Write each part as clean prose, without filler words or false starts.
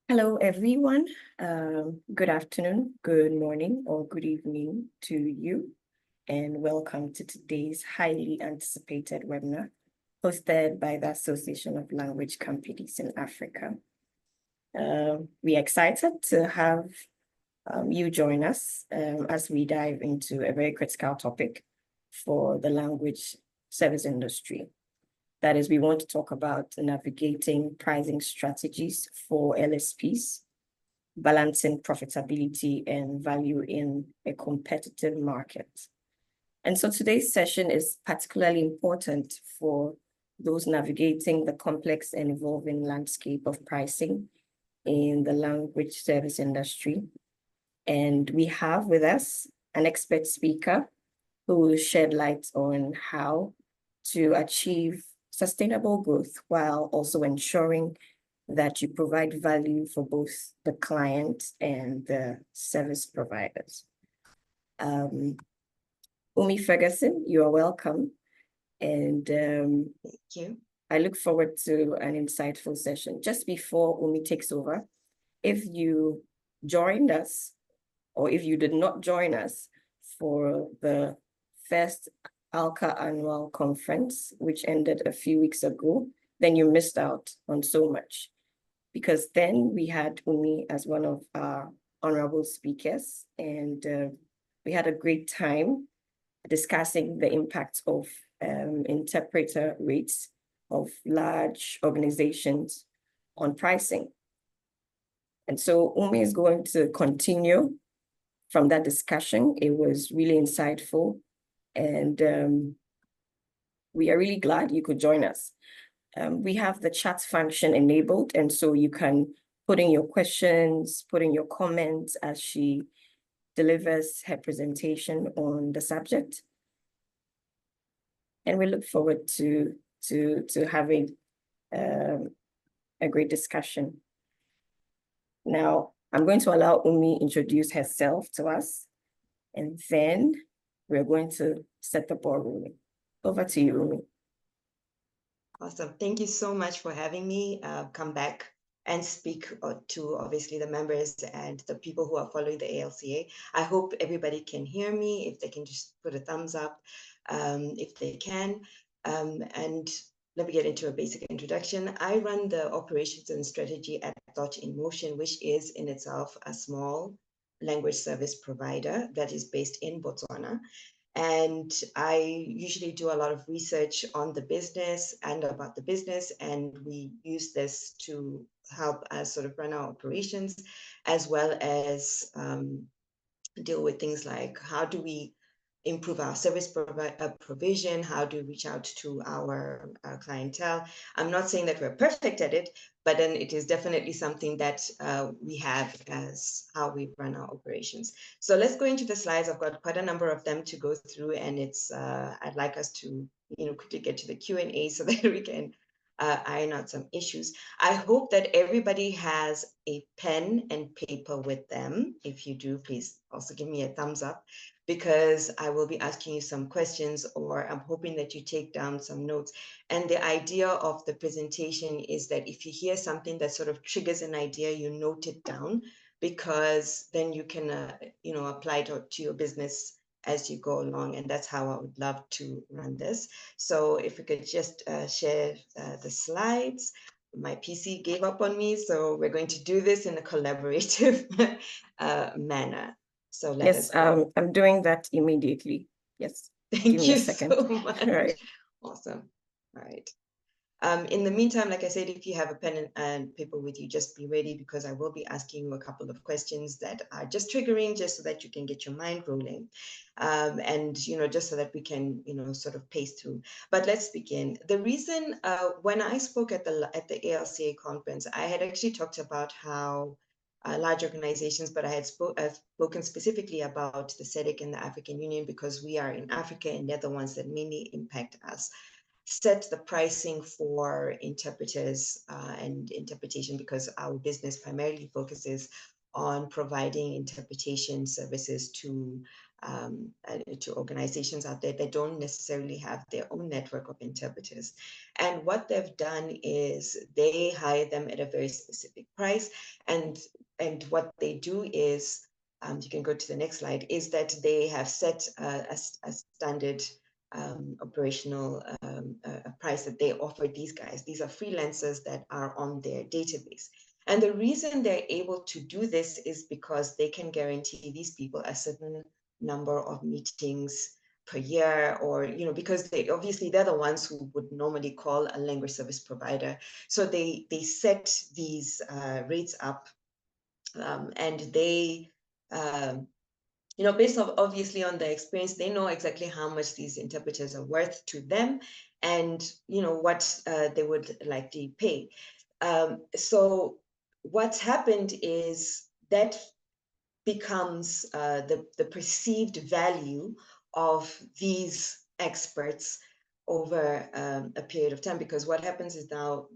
Hello, everyone. Good afternoon, good morning, or good evening to you, and welcome to today's highly anticipated webinar hosted by the Association of Language Companies in Africa. We are excited to have you join us as we dive into a very critical topic for the language service industry. That is, we want to talk about navigating pricing strategies for LSPs, balancing profitability and value in a competitive market. And so today's session is particularly important for those navigating the complex and evolving landscape of pricing in the language service industry. And we have with us an expert speaker who will shed light on how to achieve sustainable growth while also ensuring that you provide value for both the client and the service providers. Oumi Ferguson, you are welcome. And thank you. I look forward to an insightful session. Just before Oumi takes over, if you joined us or if you did not join us for the first ALCA annual conference, which ended a few weeks ago, then you missed out on so much. Because then we had Oumi as one of our honorable speakers, and we had a great time discussing the impact of interpreter rates of large organizations on pricing. And so Oumi is going to continue from that discussion. It was really insightful, and we are really glad you could join us. We have the chat function enabled, and so you can put in your questions, put in your comments as she delivers her presentation on the subject. And we look forward to having a great discussion. Now, I'm going to allow Oumi introduce herself to us, and then we're going to set the ball rolling. Over to you, Oumi. Awesome. Thank you so much for having me come back and speak to obviously the members and the people who are following the ALCA. I hope everybody can hear me. If they can just put a thumbs up, if they can. And let me get into a basic introduction. I run the operations and strategy at Thought in Motion, which is in itself a small language service provider that is based in Botswana. And I usually do a lot of research on the business and about the business, and we use this to help us sort of run our operations, as well as deal with things like how do we improve our service provision, how do we reach out to our clientele. I'm not saying that we're perfect at it, but then it is definitely something that we have as how we run our operations. So let's go into the slides. I've got quite a number of them to go through, and it's I'd like us to quickly get to the Q&A so that we can iron out some issues. I hope that everybody has a pen and paper with them. If you do, please also give me a thumbs up, because I will be asking you some questions, or I'm hoping that you take down some notes. And the idea of the presentation is that if you hear something that sort of triggers an idea, you note it down, because then you can apply it to your business as you go along. And that's how I would love to run this. So if we could just share the slides. My PC gave up on me, so we're going to do this in a collaborative manner. So let us go. I'm doing that immediately. Yes. Thank you so much. All right. Awesome. All right. In the meantime, like I said, if you have a pen and paper with you, just be ready, because I will be asking you a couple of questions that are just triggering, just so that you can get your mind rolling, and just so that we can sort of pace through. But let's begin. The reason when I spoke at the ALCA conference, I had actually talked about how large organizations, but I had spoken specifically about the SADC and the African Union, because we are in Africa and they're the ones that mainly impact us, set the pricing for interpreters and interpretation, because our business primarily focuses on providing interpretation services to to organizations out there that don't necessarily have their own network of interpreters. And what they've done is they hire them at a very specific price. And what they do is, you can go to the next slide, is that they have set a standard operational price that they offer these guys. These are freelancers that are on their database. And the reason they're able to do this is because they can guarantee these people a certain number of meetings per year, or, you know, because they obviously they're the ones who would normally call a language service provider. So they set these rates up, and they you know, based off obviously on the experience, they know exactly how much these interpreters are worth to them, and you know what they would likely pay. So what's happened is that becomes the perceived value of these experts over a period of time. Because what happens is now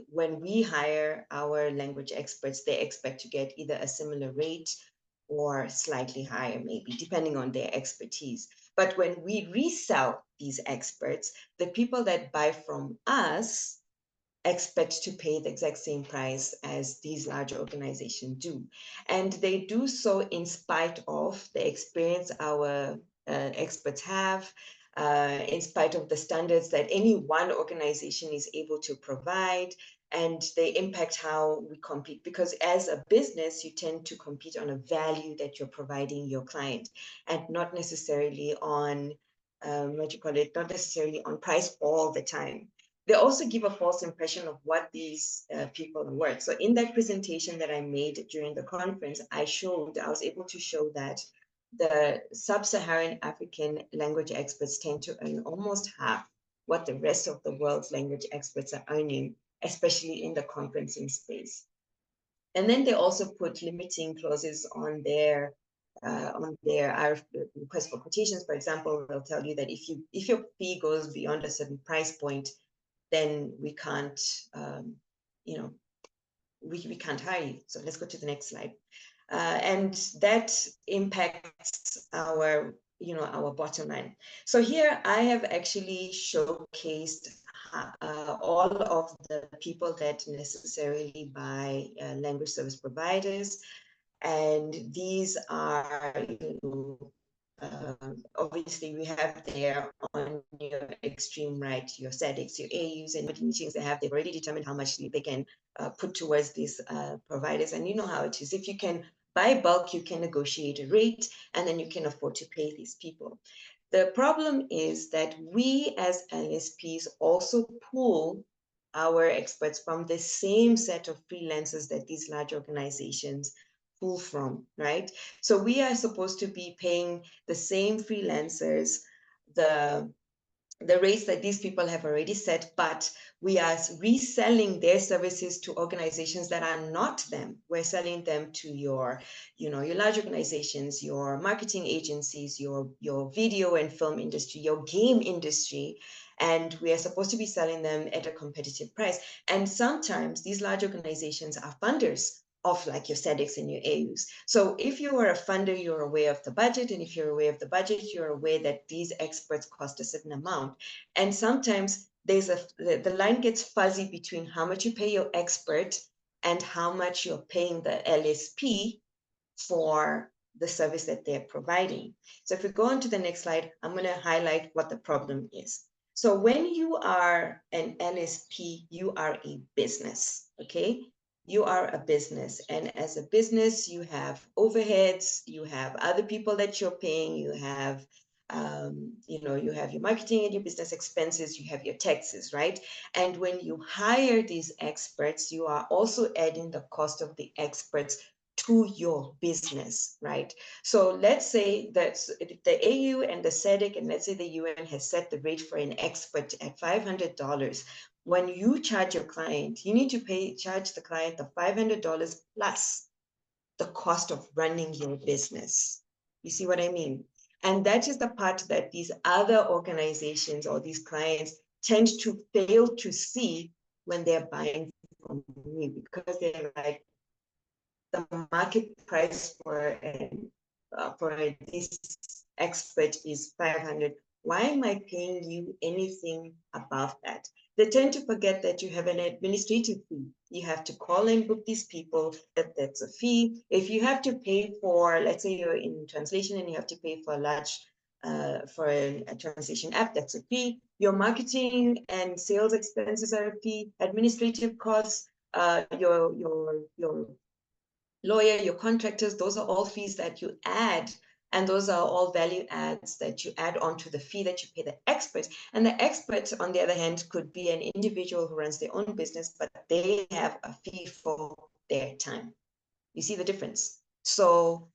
when we hire our language experts, they expect to get either a similar rate or slightly higher, maybe, depending on their expertise. But when we resell these experts, the people that buy from us expect to pay the exact same price as these large organizations do. And they do so in spite of the experience our experts have, in spite of the standards that any one organization is able to provide, and they impact how we compete. Because as a business, you tend to compete on a value that you're providing your client, and not necessarily on, not necessarily on price all the time. They also give a false impression of what these people are worth. So in that presentation that I made during the conference, I was able to show that the sub-Saharan African language experts tend to earn almost half what the rest of the world's language experts are earning, especially in the conferencing space. And then they also put limiting clauses on their request for quotations. For example, they'll tell you that if your fee goes beyond a certain price point, then we can't, you know, we can't hire you. So let's go to the next slide. And that impacts our, you know, our bottom line. So here I have actually showcased all of the people that necessarily buy language service providers. And these are, you know, obviously we have there on your extreme right, your SADCs, your AUs, and meetings they've already determined how much they can put towards these providers. And you know how it is. If you can buy bulk, you can negotiate a rate, and then you can afford to pay these people. The problem is that we as LSPs also pull our experts from the same set of freelancers that these large organizations pull from, right? So we are supposed to be paying the same freelancers the rates that these people have already set, but we are reselling their services to organizations that are not them. We're selling them to your, you know, your large organizations, your marketing agencies, your video and film industry, your game industry, and we are supposed to be selling them at a competitive price. And sometimes these large organizations are funders of like your SADCs and your AUs. So if you are a funder, you're aware of the budget. And if you're aware of the budget, you're aware that these experts cost a certain amount. And sometimes the line gets fuzzy between how much you pay your expert and how much you're paying the LSP for the service that they're providing. So if we go on to the next slide, I'm going to highlight what the problem is. So when you are an LSP, you are a business, okay? You are a business, and as a business, you have overheads, you have other people that you're paying, you have, you know, you have your marketing and your business expenses, you have your taxes, right? And when you hire these experts, you are also adding the cost of the experts to your business, right? So let's say that the AU and the SADC, and let's say the UN has set the rate for an expert at $500. When you charge your client, you need to charge the client the $500 plus the cost of running your business. You see what I mean? And that is the part that these other organizations or these clients tend to fail to see when they're buying from me, because they're like, the market price for this expert is 500. Why am I paying you anything above that? They tend to forget that you have an administrative fee. You have to call and book these people, that's a fee. If you have to pay for, let's say you're in translation and you have to pay for a large, for a translation app, that's a fee. Your marketing and sales expenses are a fee. Administrative costs, your lawyer, your contractors, those are all fees that you add. And those are all value adds that you add on to the fee that you pay the expert. And the expert, on the other hand, could be an individual who runs their own business, but they have a fee for their time. You see the difference? So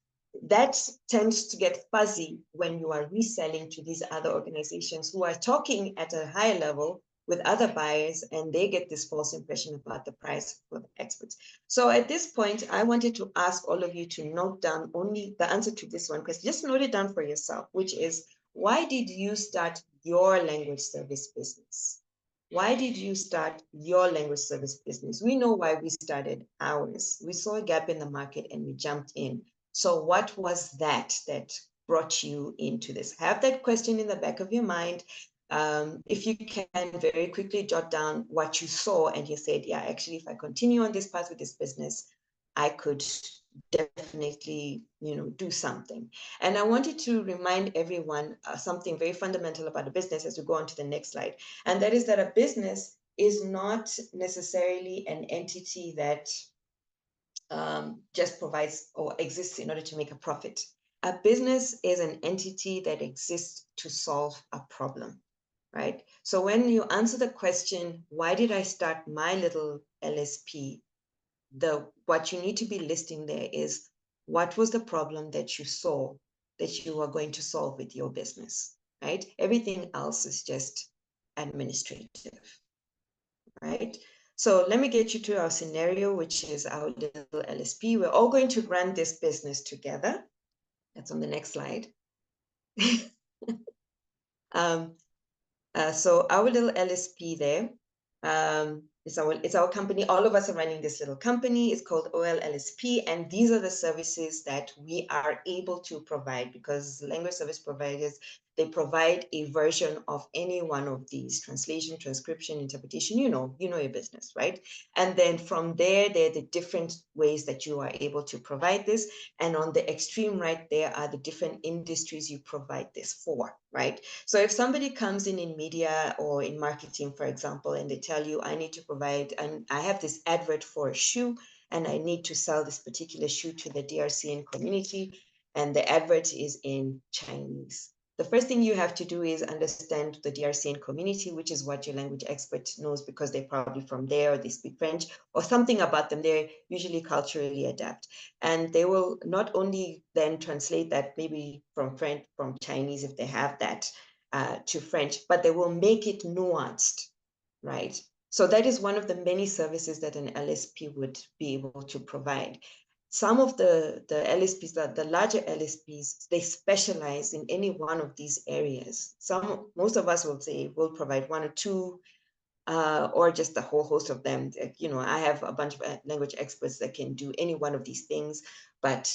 that tends to get fuzzy when you are reselling to these other organizations who are talking at a higher level with other buyers, and they get this false impression about the price for the experts. So at this point, I wanted to ask all of you to note down only the answer to this one question. Just note it down for yourself, which is, why did you start your language service business? Why did you start your language service business? We know why we started ours. We saw a gap in the market and we jumped in. So what was that brought you into this? Have that question in the back of your mind. If you can very quickly jot down what you saw and you said, yeah, actually, if I continue on this path with this business, I could definitely, do something. And I wanted to remind everyone something very fundamental about a business as we go on to the next slide. And that is that a business is not necessarily an entity that just provides or exists in order to make a profit. A business is an entity that exists to solve a problem, right? So when you answer the question, why did I start my little LSP? What you need to be listing there is, what was the problem that you saw that you are going to solve with your business, right? Everything else is just administrative, right? So let me get you to our scenario, which is our little LSP. We're all going to run this business together. That's on the next slide. So our little LSP there, it's our company. All of us are running this little company. It's called LSP, and these are the services that we are able to provide, because language service providers, they provide a version of any one of these: translation, transcription, interpretation. You know your business, right? And then from there are the different ways that you are able to provide this. And on the extreme right, there are the different industries you provide this for, right? So if somebody comes in media or in marketing, for example, and they tell you, I need to provide, and I have this advert for a shoe, and I need to sell this particular shoe to the DRCN community, and the advert is in Chinese. The first thing you have to do is understand the DRCN community, which is what your language expert knows, because they're probably from there, or they speak French, or something about them. They're usually culturally adept. And they will not only then translate that maybe from French, from Chinese, if they have that, to French, but they will make it nuanced, right? So that is one of the many services that an LSP would be able to provide. Some of the LSPs, the larger LSPs, they specialize in any one of these areas. Most of us will say we'll provide one or two, or just a whole host of them. I have a bunch of language experts that can do any one of these things, but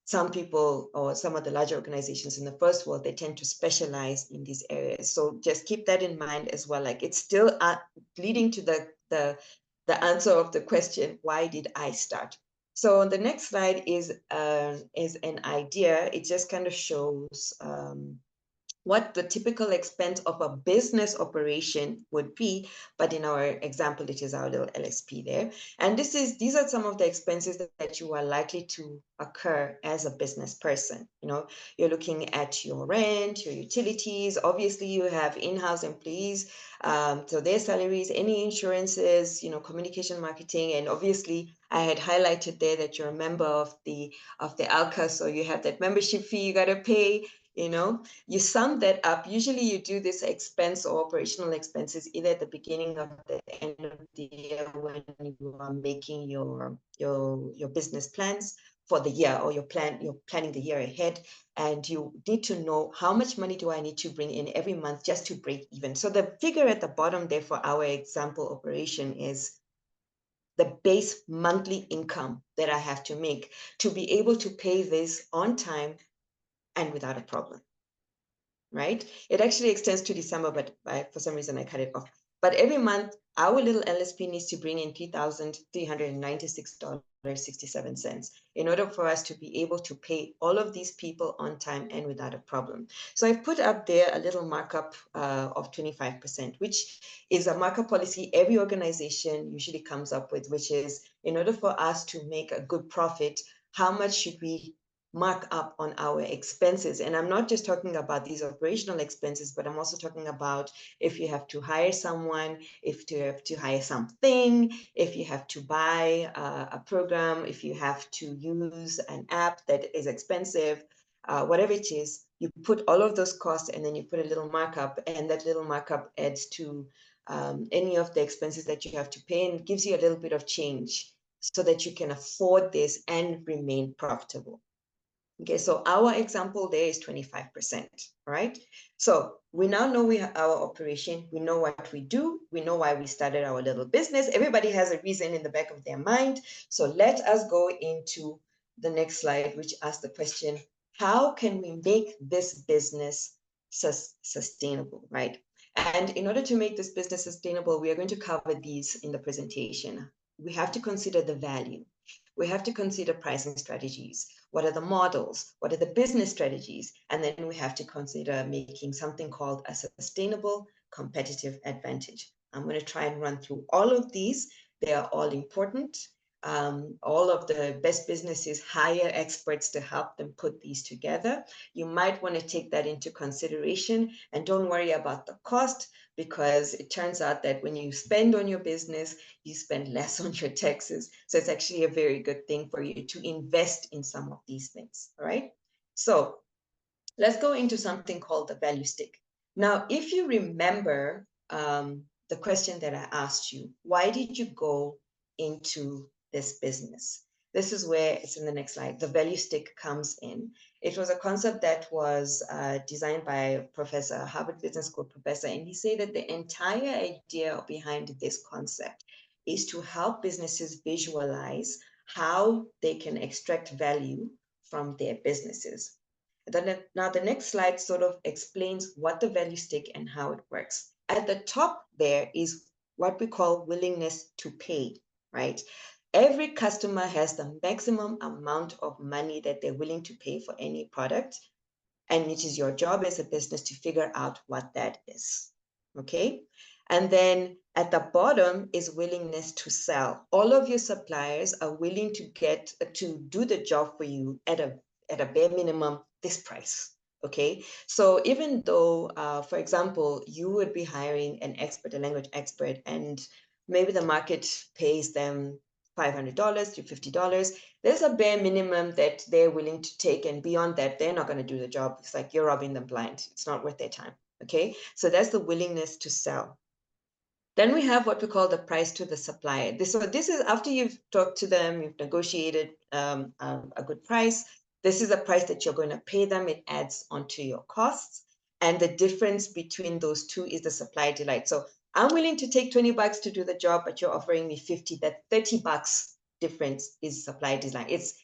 some people, or some of the larger organizations in the first world, they tend to specialize in these areas. So just keep that in mind as well. Like, it's still leading to the answer of the question, why did I start? So the next slide is an idea. It just kind of shows what the typical expense of a business operation would be, but in our example, it is our little LSP there. And these are some of the expenses that you are likely to occur as a business person. You're looking at your rent, your utilities. Obviously, you have in-house employees, so their salaries, any insurances, communication, marketing, and obviously, I had highlighted there that you're a member of the ALCA, so you have that membership fee you got to pay. You sum that up. Usually you do this expense or operational expenses either at the beginning or the end of the year, when you are making your business plans for the year, or you're planning the year ahead, and you need to know, how much money do I need to bring in every month just to break even? So the figure at the bottom there for our example operation is the base monthly income that I have to make to be able to pay this on time and without a problem. right? It actually extends to December, but for some reason I cut it off. But every month, our little LSP needs to bring in $3,396.67 in order for us to be able to pay all of these people on time and without a problem. So I've put up there a little markup of 25%, which is a markup policy every organization usually comes up with, which is in order for us to make a good profit, how much should we mark up on our expenses? And I'm not just talking about these operational expenses, but I'm also talking about if you have to hire someone, if you have to hire something, if you have to buy a program, if you have to use an app that is expensive, whatever it is, you put all of those costs and then you put a little markup, and that little markup adds to any of the expenses that you have to pay and gives you a little bit of change so that you can afford this and remain profitable. Okay, so our example there is 25%, right? So we now know we have our operation, we know what we do, we know why we started our little business. Everybody has a reason in the back of their mind. So let us go into the next slide, which asks the question, how can we make this business sustainable, right? And in order to make this business sustainable, we are going to cover these in the presentation. We have to consider the value. We have to consider pricing strategies. What are the models? What are the business strategies? And then we have to consider making something called a sustainable competitive advantage. I'm going to try and run through all of these. They are all important. All of the best businesses hire experts to help them put these together. You might want to take that into consideration, and don't worry about the cost, because it turns out that when you spend on your business, you spend less on your taxes. So it's actually a very good thing for you to invest in some of these things, all right? So let's go into something called the value stick. Now, if you remember the question that I asked you, why did you go into this business? This is where it's in the next slide. The value stick comes in. It was a concept that was designed by a professor, a Harvard Business School professor, and he said that the entire idea behind this concept is to help businesses visualize how they can extract value from their businesses. Now, the next slide sort of explains what the value stick and how it works. At the top there is what we call willingness to pay, right? Every customer has the maximum amount of money that they're willing to pay for any product, and it is your job as a business to figure out what that is, okay? And then at the bottom is willingness to sell. All of your suppliers are willing to do the job for you at a bare minimum this price, okay? So even though, for example, you would be hiring an expert, a language expert, and maybe the market pays them $500 to $50, there's a bare minimum that they're willing to take, and beyond that, they're not going to do the job. It's like you're robbing them blind. It's not worth their time, okay? So that's the willingness to sell. Then we have what we call the price to the supplier. So this is after you've talked to them, you've negotiated a good price. This is a price that you're going to pay them. It adds onto your costs. And the difference between those two is the supply delight. So I'm willing to take $20 to do the job, but you're offering me 50. That $30 difference is supply design. It's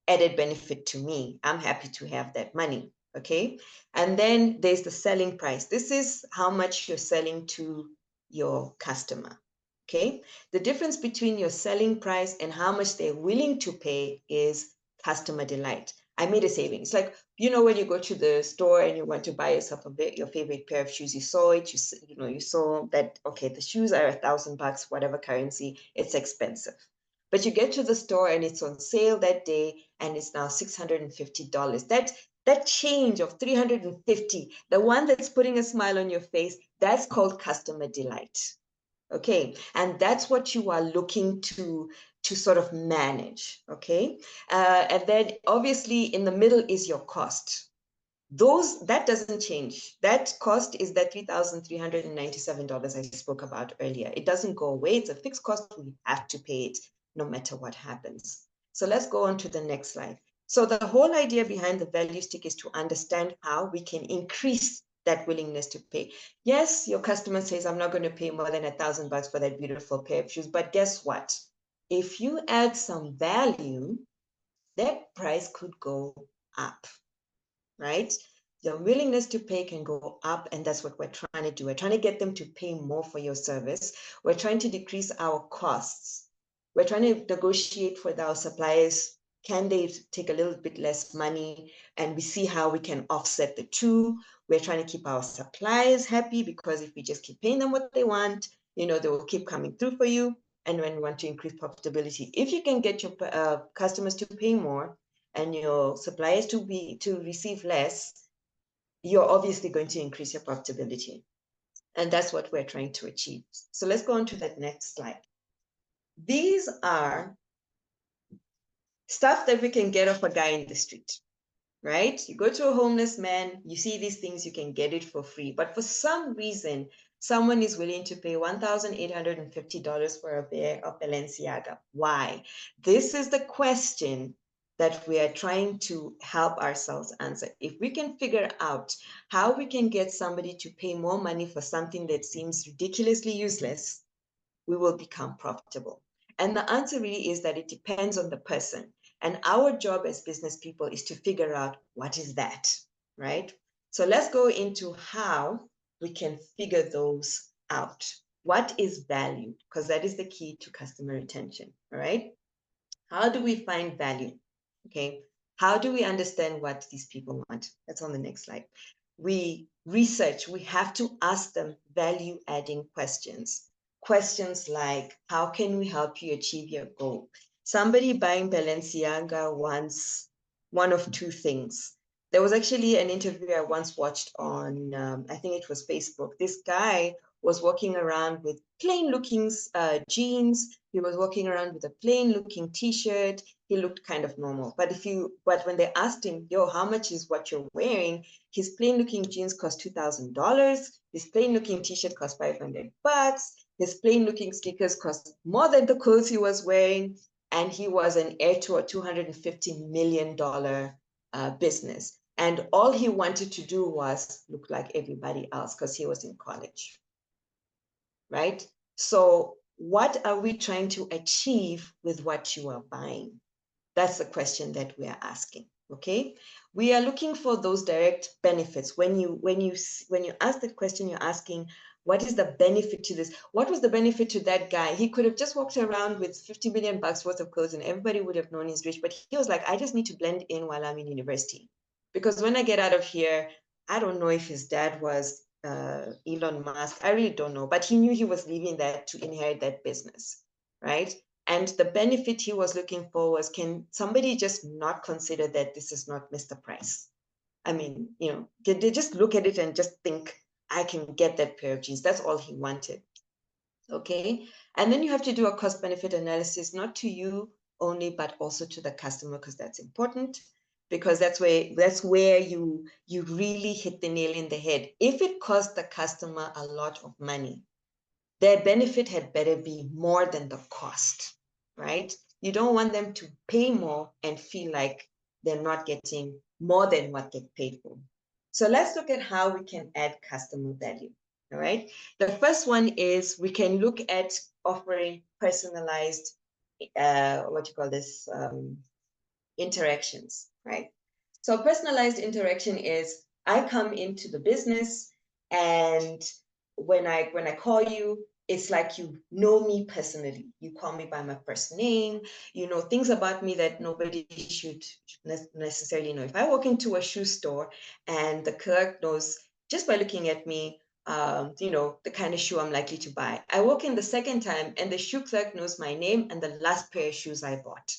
added benefit to me. I'm happy to have that money, okay? And then there's the selling price. This is how much you're selling to your customer, okay? The difference between your selling price and how much they're willing to pay is customer delight. I made a saving. It's like, you know, when you go to the store and you want to buy yourself your favorite pair of shoes, you saw it, you saw that, okay, the shoes are $1,000, whatever currency, it's expensive. But you get to the store and it's on sale that day and it's now $650. That change of 350, the one that's putting a smile on your face, that's called customer delight. Okay, and that's what you are looking to sort of manage, okay? And then obviously in the middle is your cost. That doesn't change. That cost is that $3,397 I spoke about earlier. It doesn't go away. It's a fixed cost. We have to pay it no matter what happens. So let's go on to the next slide. So the whole idea behind the value stick is to understand how we can increase that willingness to pay. Yes, your customer says, I'm not going to pay more than $1,000 for that beautiful pair of shoes, but guess what? If you add some value, that price could go up, right? the willingness to pay can go up, and that's what we're trying to do. We're trying to get them to pay more for your service. We're trying to decrease our costs. We're trying to negotiate with our suppliers. Can they take a little bit less money? And we see how we can offset the two. We're trying to keep our suppliers happy, because if we just keep paying them what they want, they will keep coming through for you. And when we want to increase profitability, if you can get your customers to pay more and your suppliers to receive less, you're obviously going to increase your profitability. And that's what we're trying to achieve. So let's go on to that next slide. These are stuff that we can get off a guy in the street, right? You go to a homeless man, you see these things, you can get it for free. But for some reason, someone is willing to pay $1,850 for a pair of Balenciaga. Why? This is the question that we are trying to help ourselves answer. If we can figure out how we can get somebody to pay more money for something that seems ridiculously useless, we will become profitable. And the answer really is that it depends on the person. And our job as business people is to figure out what is that, right? So let's go into how we can figure those out. What is value? Because that is the key to customer retention, all right? How do we find value? Okay. How do we understand what these people want? That's on the next slide. We research, we have to ask them value adding questions. Questions like, how can we help you achieve your goal? Somebody buying Balenciaga wants one of two things. There was actually an interview I once watched on, I think it was Facebook. This guy was walking around with plain looking jeans. He was walking around with a plain looking t-shirt. He looked kind of normal. But when they asked him, yo, how much is what you're wearing? His plain looking jeans cost $2,000. His plain looking t-shirt cost $500. His plain looking sneakers cost more than the clothes he was wearing. And he was an heir to a $250 million business. And all he wanted to do was look like everybody else because he was in college. Right? So what are we trying to achieve with what you are buying? That's the question that we are asking. Okay, we are looking for those direct benefits. When you ask the question, you're asking, what is the benefit to this? What was the benefit to that guy? He could have just walked around with 50 million bucks worth of clothes and everybody would have known he's rich, but he was like, I just need to blend in while I'm in university. Because when I get out of here, I don't know if his dad was Elon Musk. I really don't know, but he knew he was leaving that to inherit that business, right? And the benefit he was looking for was, can somebody just not consider that this is not Mr. Price? I mean, they just look at it and just think, I can get that pair of jeans. That's all he wanted. Okay. And then you have to do a cost benefit analysis, not to you only, but also to the customer, because that's important, because that's where you really hit the nail in the head. If it costs the customer a lot of money, their benefit had better be more than the cost, right? You don't want them to pay more and feel like they're not getting more than what they paid for. So let's look at how we can add customer value, all right? The first one is we can look at offering personalized, interactions, right? So personalized interaction is, I come into the business and when I call you, it's like you know me personally. You call me by my first name. You know things about me that nobody should necessarily know. If I walk into a shoe store and the clerk knows just by looking at me, the kind of shoe I'm likely to buy. I walk in the second time and the shoe clerk knows my name and the last pair of shoes I bought.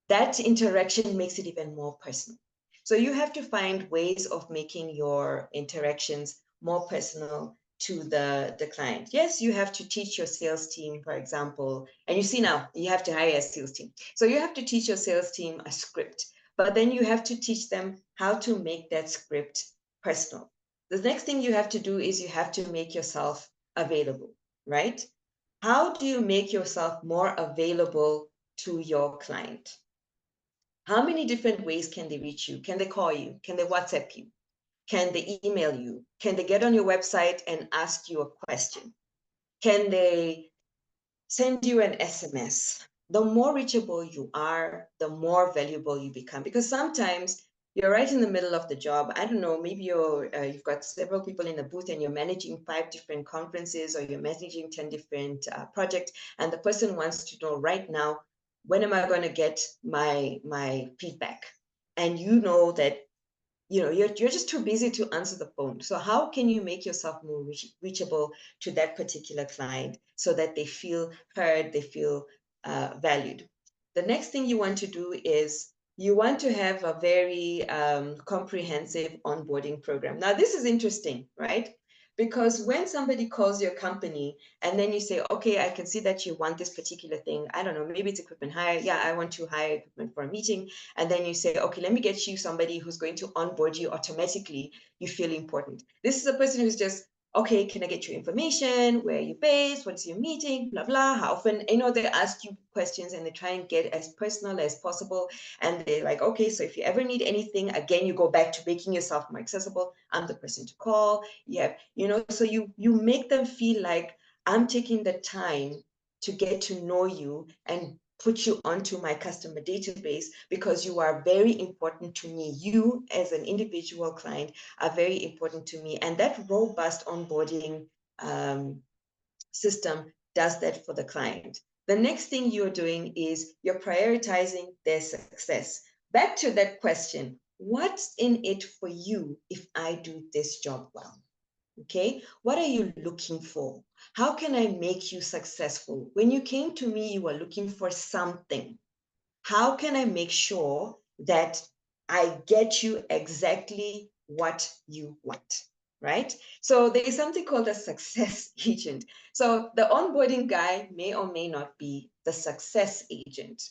That interaction makes it even more personal. So you have to find ways of making your interactions more personal to the client. Yes, you have to teach your sales team, for example, and you see now you have to hire a sales team. So you have to teach your sales team a script, but then you have to teach them how to make that script personal. The next thing you have to do is you have to make yourself available, right? How do you make yourself more available to your client? How many different ways can they reach you? Can they call you? Can they WhatsApp you? Can they email you? Can they get on your website and ask you a question? Can they send you an SMS? The more reachable you are, the more valuable you become. Because sometimes You're right in the middle of the job. I don't know, maybe you've got several people in the booth and you're managing 5 different conferences, or you're managing 10 different projects, and the person wants to know right now, when am I going to get my feedback? And you know that you're just too busy to answer the phone. So how can you make yourself more reachable to that particular client so that they feel heard, they feel valued? The next thing you want to do is you want to have a very comprehensive onboarding program. Now, this is interesting, right? Because when somebody calls your company and then you say, okay, I can see that you want this particular thing. I don't know, maybe it's equipment hire. Yeah, I want to hire equipment for a meeting. And then you say, okay, let me get you somebody who's going to onboard you automatically. You feel important. This is a person who's just, okay, can I get your information? Where are you based? What's your meeting? Blah, blah. How often? They ask you questions and they try and get as personal as possible. And they're like, okay, so if you ever need anything, again, you go back to making yourself more accessible. I'm the person to call. Yeah, so you make them feel like I'm taking the time to get to know you and put you onto my customer database because you are very important to me. You as an individual client are very important to me. And that robust onboarding system does that for the client. The next thing you're doing is you're prioritizing their success. Back to that question, what's in it for you if I do this job well? Okay, what are you looking for? How can I make you successful? When you came to me, you were looking for something. How can I make sure that I get you exactly what you want? Right? So there is something called a success agent. So the onboarding guy may or may not be the success agent,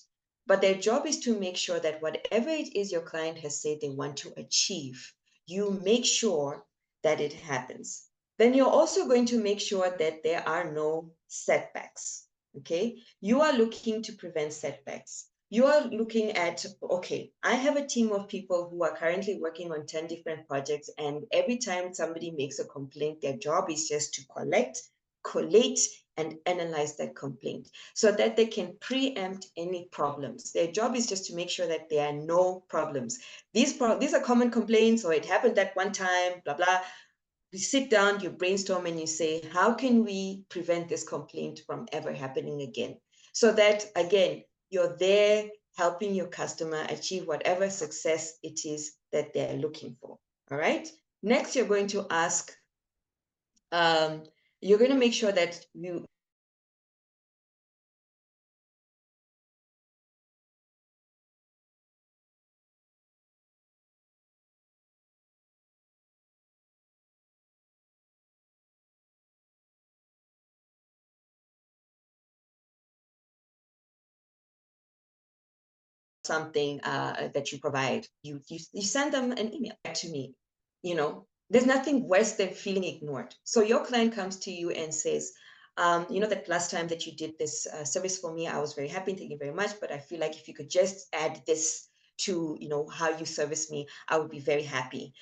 but their job is to make sure that whatever it is your client has said they want to achieve, you make sure that it happens. Then you're also going to make sure that there are no setbacks. Okay? You are looking to prevent setbacks. You are looking at, okay, I have a team of people who are currently working on 10 different projects, and every time somebody makes a complaint, their job is just to collate, and analyze that complaint so that they can preempt any problems. Their job is just to make sure that there are no problems. These are common complaints, or it happened that one time, blah, blah. You sit down, you brainstorm, and you say, how can we prevent this complaint from ever happening again? So that, again, you're there helping your customer achieve whatever success it is that they're looking for. All right. Next, you're going to ask, you're going to make sure that you something that you provide, you send them an email to me. There's nothing worse than feeling ignored. So your client comes to you and says, that last time that you did this service for me, I was very happy, thank you very much, but I feel like if you could just add this to how you service me, I would be very happy.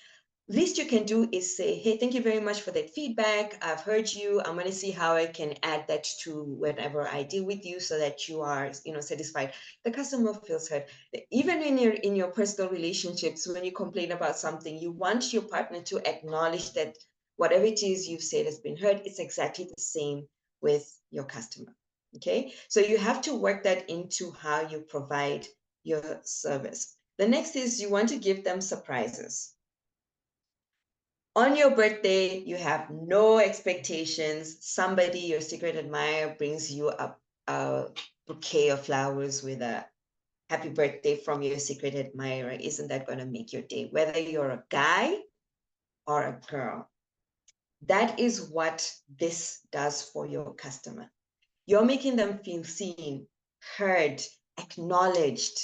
Least you can do is say, hey, thank you very much for that feedback. I've heard you. I'm going to see how I can add that to whenever I deal with you so that you are, satisfied. The customer feels heard. Even in your personal relationships, when you complain about something, you want your partner to acknowledge that whatever it is you've said has been heard. It's exactly the same with your customer. Okay, so you have to work that into how you provide your service. The next is you want to give them surprises. On your birthday, you have no expectations. Somebody, your secret admirer, brings you a bouquet of flowers with a happy birthday from your secret admirer. Isn't that going to make your day? Whether you're a guy or a girl. That is what this does for your customer. You're making them feel seen, heard, acknowledged.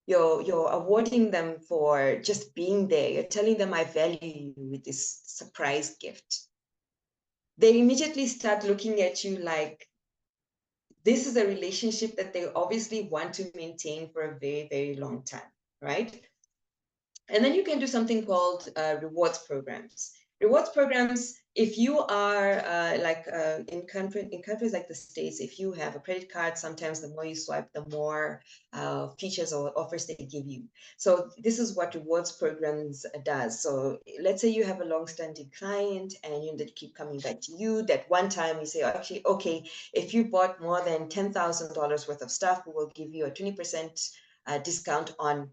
You're awarding them for just being there. You're telling them I value you with this surprise gift. They immediately start looking at you like this is a relationship that they obviously want to maintain for a very, very long time, right? And then you can do something called rewards programs. Rewards programs if you are in countries like the States, if you have a credit card, sometimes the more you swipe, the more features or offers they give you. So this is what rewards programs does. So let's say you have a long-standing client and they keep coming back to you. That one time you say, actually, okay, if you bought more than $10,000 worth of stuff, we will give you a 20% discount on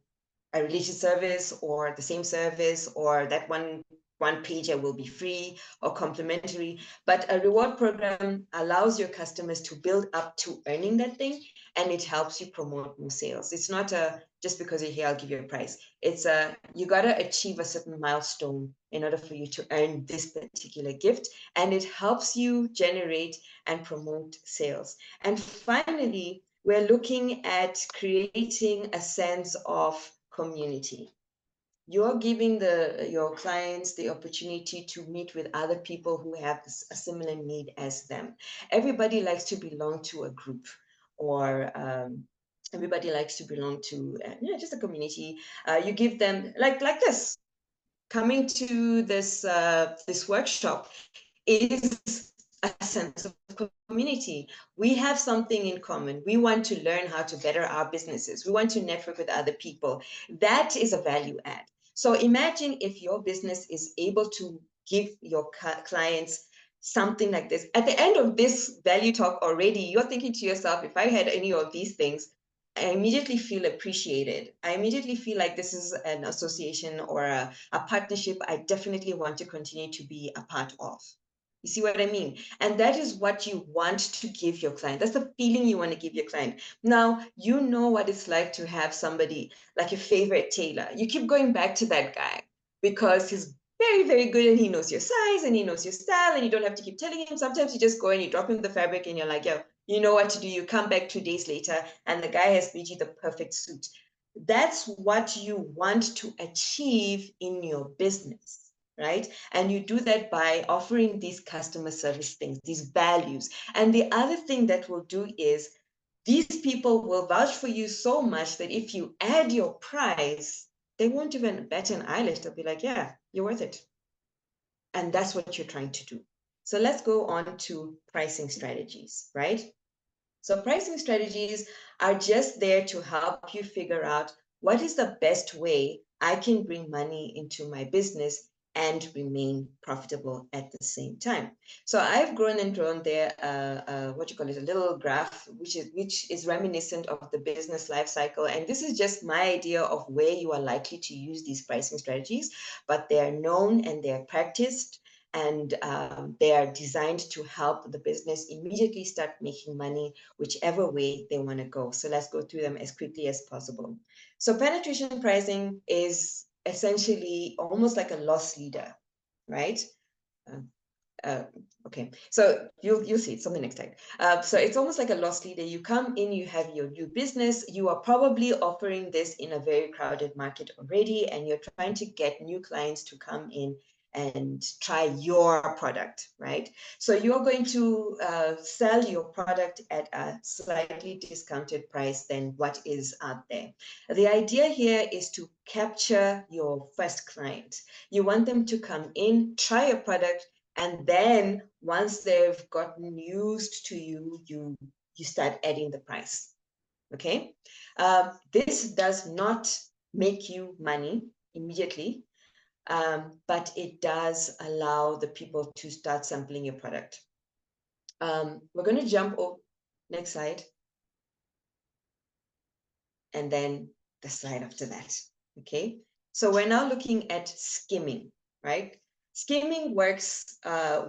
a related service or the same service, or that one pager will be free or complimentary. But a reward program allows your customers to build up to earning that thing, and it helps you promote more sales. It's not a just because you're here, I'll give you a price. It's a you gotta achieve a certain milestone in order for you to earn this particular gift, and it helps you generate and promote sales. And finally, we're looking at creating a sense of community. You're giving your clients the opportunity to meet with other people who have a similar need as them. Everybody likes to belong to a group, or everybody likes to belong to just a community. You give them like this. Coming to this workshop is a sense of community. We have something in common. We want to learn how to better our businesses. We want to network with other people. That is a value add. So imagine if your business is able to give your clients something like this. At the end of this value talk already, you're thinking to yourself, if I had any of these things, I immediately feel appreciated. I immediately feel like this is an association or a partnership I definitely want to continue to be a part of. You see what I mean? And that is what you want to give your client. That's the feeling you want to give your client. Now, you know what it's like to have somebody like your favorite tailor. You keep going back to that guy because he's very, very good and he knows your size and he knows your style, and you don't have to keep telling him. Sometimes you just go and you drop him the fabric and you're like, yo, you know what to do. You come back 2 days later and the guy has made you the perfect suit. That's what you want to achieve in your business, right? And you do that by offering these customer service things, these values. And the other thing that we'll do is these people will vouch for you so much that if you add your price, they won't even bat an eyelash. They'll be like, yeah, you're worth it. And that's what you're trying to do. So let's go on to pricing strategies, right? So pricing strategies are just there to help you figure out what is the best way I can bring money into my business and remain profitable at the same time. So I've grown and drawn there, what you call it, a little graph, which is reminiscent of the business life cycle. And this is just my idea of where you are likely to use these pricing strategies, but they're known and they're practiced, and they are designed to help the business immediately start making money whichever way they want to go. So let's go through them as quickly as possible. So penetration pricing is essentially almost like a loss leader, right? Okay, so you'll see it something next time. So it's almost like a loss leader. You come in, you have your new business, you are probably offering this in a very crowded market already, and you're trying to get new clients to come in and try your product, right? So you're going to sell your product at a slightly discounted price than what is out there. The idea here is to capture your first client. You want them to come in, try your product, and then once they've gotten used to you, you start adding the price, okay? This does not make you money immediately, but it does allow the people to start sampling your product. We're going to jump over, next slide, and then the slide after that, okay? So we're now looking at skimming, right? Skimming works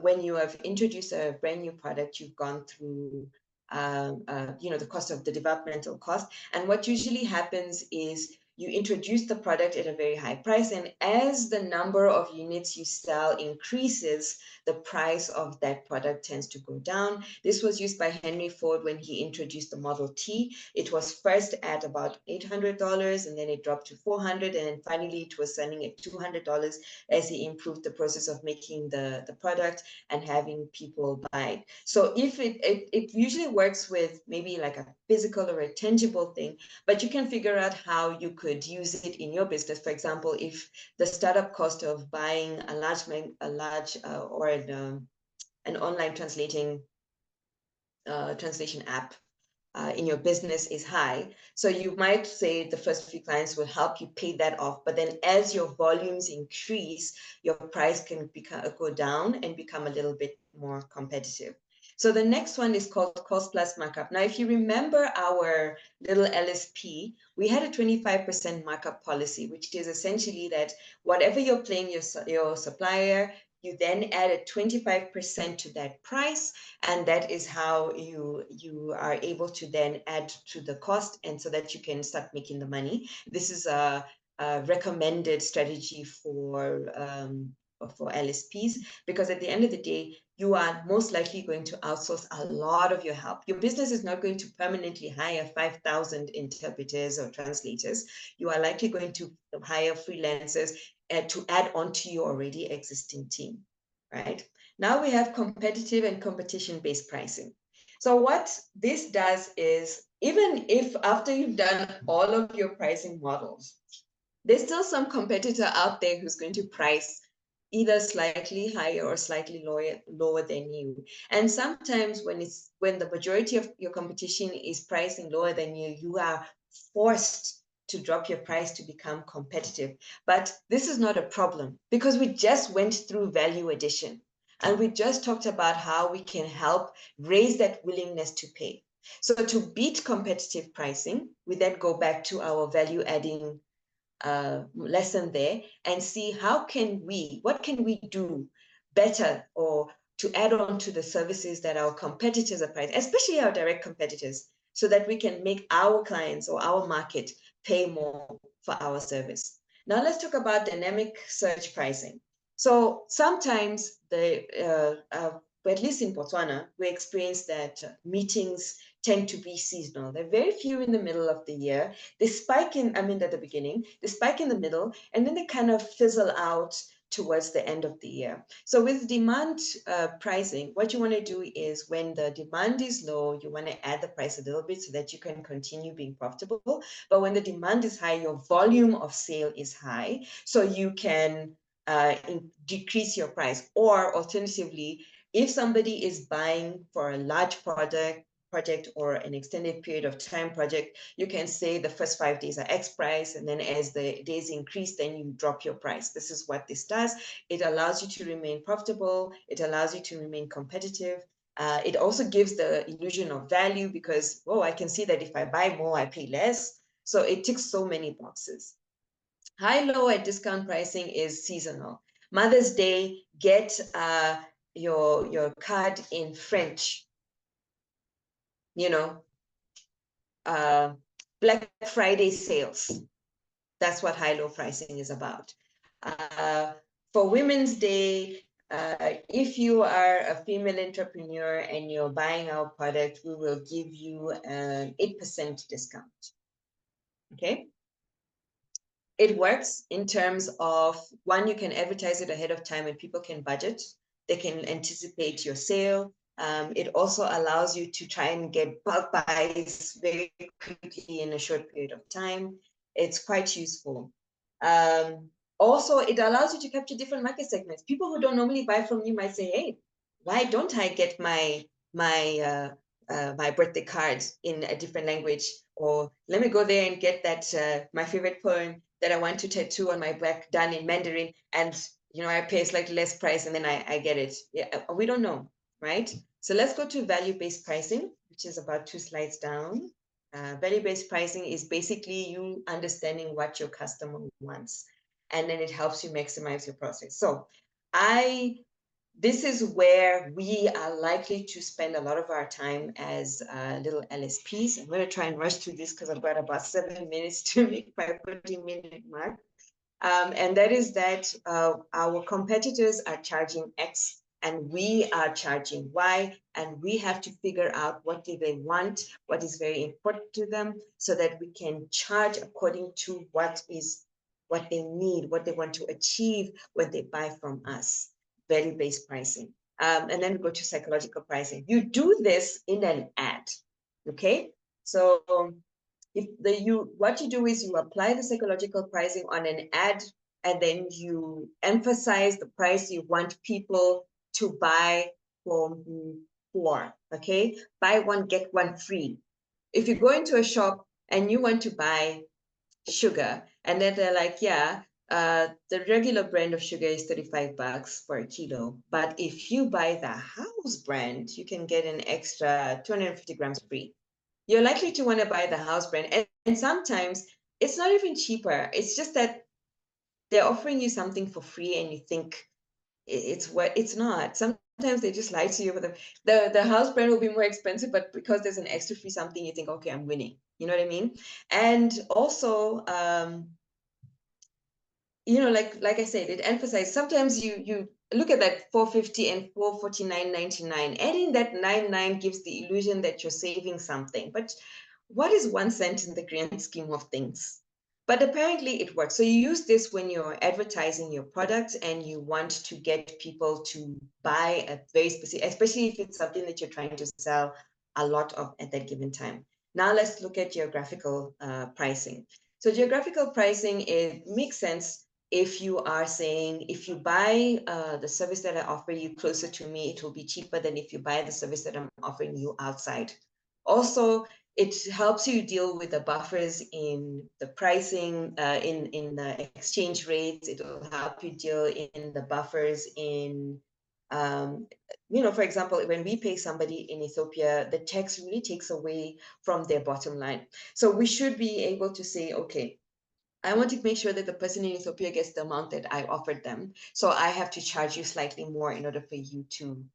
when you have introduced a brand new product, you've gone through the cost of the developmental cost. And what usually happens is you introduce the product at a very high price, and as the number of units you sell increases, the price of that product tends to go down. This was used by Henry Ford when he introduced the Model T. It was first at about $800, and then it dropped to $400, and then finally it was selling at $200 as he improved the process of making the product and having people buy it. So if it usually works with maybe like a physical or a tangible thing, but you can figure out how you could could use it in your business. For example, if the startup cost of buying a large or an online translation app in your business is high. So you might say the first few clients will help you pay that off. But then as your volumes increase, your price can go down and become a little bit more competitive. So the next one is called cost plus markup. Now, if you remember our little LSP, we had a 25% markup policy, which is essentially that whatever you're paying your supplier, you then add a 25% to that price, and that is how you are able to then add to the cost, and so that you can start making the money. This is a recommended strategy for LSPs, because at the end of the day, you are most likely going to outsource a lot of your help. Your business is not going to permanently hire 5,000 interpreters or translators. You are likely going to hire freelancers to add on to your already existing team, right? Now we have competitive and competition-based pricing. So what this does is, even if after you've done all of your pricing models, there's still some competitor out there who's going to price either slightly higher or slightly lower than you. And sometimes when the majority of your competition is pricing lower than you, you are forced to drop your price to become competitive. But this is not a problem, because we just went through value addition. And we just talked about how we can help raise that willingness to pay. So to beat competitive pricing, we then go back to our value adding lesson there and see what can we do better, or to add on to the services that our competitors are pricing, especially our direct competitors, so that we can make our clients or our market pay more for our service. Now let's talk about dynamic search pricing. So sometimes at least in Botswana, we experience that meetings tend to be seasonal. There are very few in the middle of the year. They spike at the beginning, they spike in the middle, and then they kind of fizzle out towards the end of the year. So with demand pricing, what you want to do is, when the demand is low, you want to add the price a little bit so that you can continue being profitable. But when the demand is high, your volume of sale is high, so you can decrease your price. Or alternatively, if somebody is buying for a large project or an extended period of time project, you can say the first 5 days are X price, and then as the days increase, then you drop your price. This is what this does. It allows you to remain profitable. It allows you to remain competitive. It also gives the illusion of value, because, oh, I can see that if I buy more, I pay less. So it ticks so many boxes. High-low at discount pricing is seasonal. Mother's Day, get your card in French. Black Friday sales. That's what high-low pricing is about. For Women's Day, if you are a female entrepreneur and you're buying our product, we will give you an 8% discount. Okay? It works in terms of, one, you can advertise it ahead of time and people can budget. They can anticipate your sale. It also allows you to try and get bulk buys very quickly in a short period of time. It's quite useful. Also, it allows you to capture different market segments. People who don't normally buy from you might say, hey, why don't I get my birthday card in a different language? Or let me go there and get that my favorite poem that I want to tattoo on my back done in Mandarin, and I pay slightly less price and then I get it. Yeah, we don't know, right? So let's go to value-based pricing, which is about 2 slides down. Value-based pricing is basically you understanding what your customer wants, and then it helps you maximize your process. So this is where we are likely to spend a lot of our time as little LSPs. I'm going to try and rush through this because I've got about 7 minutes to make my 40-minute mark. And that is that our competitors are charging X and we are charging Y, and we have to figure out what do they want, what is very important to them, so that we can charge according to what they need, what they want to achieve when they buy from us. Value-based pricing. And then we go to psychological pricing. You do this in an ad, okay? So what you do is you apply the psychological pricing on an ad, and then you emphasize the price you want people to buy from you for. Okay, buy one get one free. If you go into a shop and you want to buy sugar, and then they're like, yeah, the regular brand of sugar is 35 bucks for a kilo, but if you buy the house brand, you can get an extra 250 grams free. You're likely to want to buy the house brand, and sometimes it's not even cheaper. It's just that they're offering you something for free and you think it's what it's not. Sometimes they just lie to you, but the house brand will be more expensive, but because there's an extra free something, you think, okay, I'm winning. You know what I mean? And also, like I said, it emphasizes, sometimes you look at that 450 and 449.99. Adding that 99 gives the illusion that you're saving something. But what is 1 cent in the grand scheme of things? But apparently it works. So you use this when you're advertising your product and you want to get people to buy a very specific, especially if it's something that you're trying to sell a lot of at that given time. Now let's look at geographical pricing. So geographical pricing, it makes sense if you are saying, if you buy the service that I offer you closer to me, it will be cheaper than if you buy the service that I'm offering you outside. Also, it helps you deal with the buffers in the pricing, in the exchange rates. It will help you deal in the buffers in, for example, when we pay somebody in Ethiopia, the tax really takes away from their bottom line. So we should be able to say, okay, I want to make sure that the person in Ethiopia gets the amount that I offered them. So I have to charge you slightly more in order for you to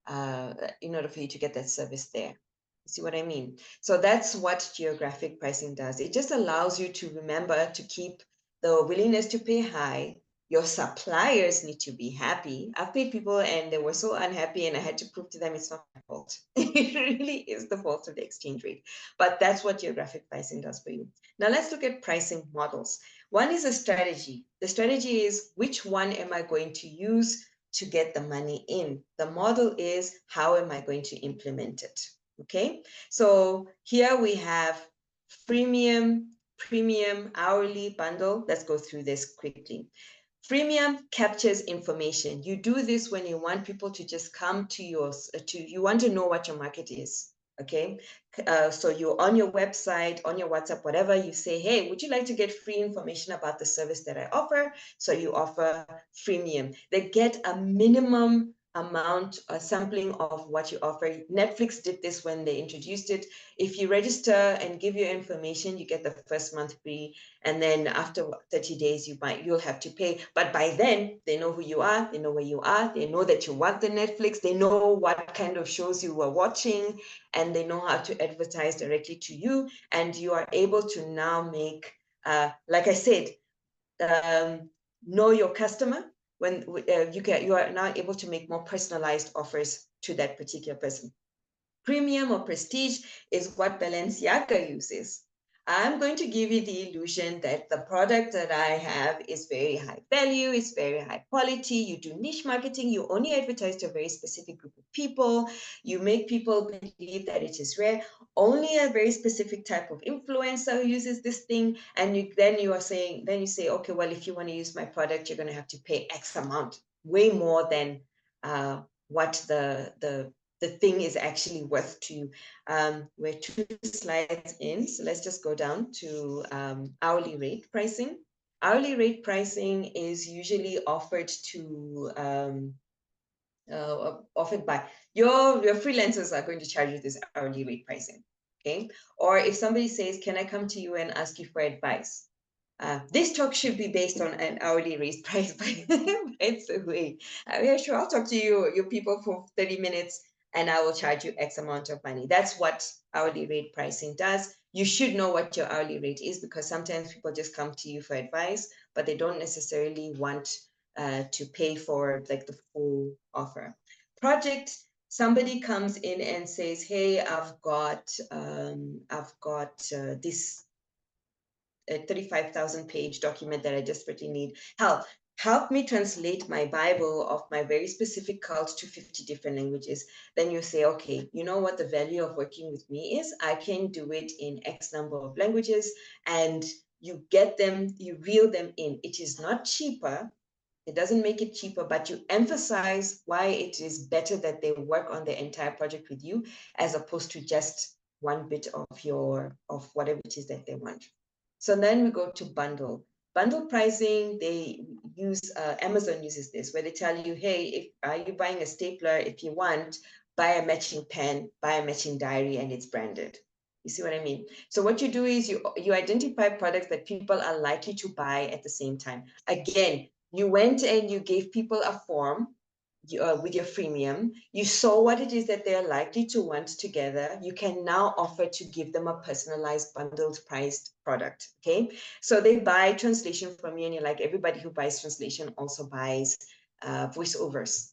get that service there. See what I mean? So that's what geographic pricing does. It just allows you to remember to keep the willingness to pay high. Your suppliers need to be happy. I've paid people and they were so unhappy, and I had to prove to them it's not my fault. It really is the fault of the exchange rate. But that's what geographic pricing does for you. Now let's look at pricing models. One is a strategy. The strategy is, which one am I going to use to get the money in? The model is, how am I going to implement it? Okay, so here we have freemium, premium, hourly, bundle. Let's go through this quickly. Freemium captures information. You do this when you want people to just come to you want to know what your market is. Okay, so you're on your website, on your WhatsApp, whatever, you say, hey, would you like to get free information about the service that I offer? So you offer freemium. They get a minimum amount, a sampling of what you offer. Netflix did this when they introduced it. If you register and give your information, you get the first month free. And then after 30 days, you'll have to pay. But by then, they know who you are, they know where you are, they know that you want the Netflix, they know what kind of shows you were watching, and they know how to advertise directly to you. And you are able to now make, like I said, know your customer. When you are now able to make more personalized offers to that particular person. Premium or prestige is what Balenciaga uses. I'm going to give you the illusion that the product that I have is very high value, it's very high quality. You do niche marketing, you only advertise to a very specific group of people. You make people believe that it is rare. Only a very specific type of influencer uses this thing. And you say, okay, well, if you want to use my product, you're going to have to pay X amount, way more than what the thing is actually worth to you. We're 2 slides in, so let's just go down to hourly rate pricing. Hourly rate pricing is usually offered by your freelancers are going to charge you this hourly rate pricing, okay? Or if somebody says, can I come to you and ask you for advice? This talk should be based on an hourly rate price, by the way. Yeah, sure, I'll talk to your people for 30 minutes and I will charge you X amount of money. That's what hourly rate pricing does. You should know what your hourly rate is, because sometimes people just come to you for advice, but they don't necessarily want to pay for like the full offer. Project, somebody comes in and says, hey, I've got this a 35,000 page document that I desperately need help. help me translate my Bible of my very specific cult to 50 different languages. Then you say, okay, you know what the value of working with me is? I can do it in X number of languages, and you get them, you reel them in. It is not cheaper. It doesn't make it cheaper, but you emphasize why it is better that they work on the entire project with you, as opposed to just one bit of whatever it is that they want. So then we go to bundle. Bundle pricing, they use, Amazon uses this, where they tell you, hey, if are you buying a stapler? If you want, buy a matching pen, buy a matching diary, and it's branded. You see what I mean? So what you do is you identify products that people are likely to buy at the same time. Again, you went and you gave people a form with your freemium. You saw what it is that they're likely to want together. You can now offer to give them a personalized, bundled priced product. Okay. So they buy translation from you, and you're like, everybody who buys translation also buys voiceovers.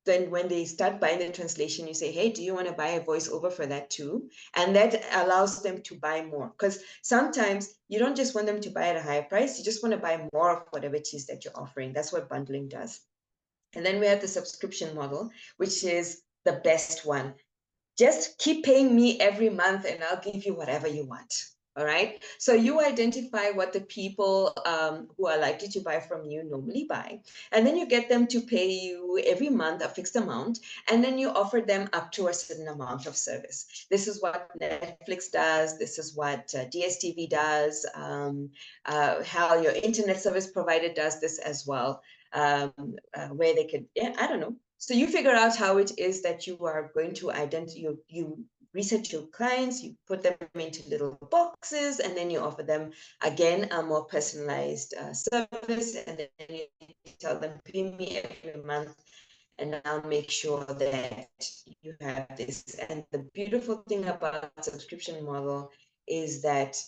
Then when they start buying the translation, you say, hey, do you want to buy a voiceover for that too? And that allows them to buy more, because sometimes you don't just want them to buy at a higher price. You just want to buy more of whatever it is that you're offering. That's what bundling does. And then we have the subscription model, which is the best one. Just keep paying me every month and I'll give you whatever you want. All right. So you identify what the people who are likely to buy from you normally buy. And then you get them to pay you every month a fixed amount. And then you offer them up to a certain amount of service. This is what Netflix does. This is what DSTV does. How your internet service provider does this as well. Where they could, yeah, I don't know. So you figure out how it is that you are going to identify, you research your clients, you put them into little boxes, and then you offer them, again, a more personalized service, and then you tell them, pay me every month, and I'll make sure that you have this. And the beautiful thing about subscription model is that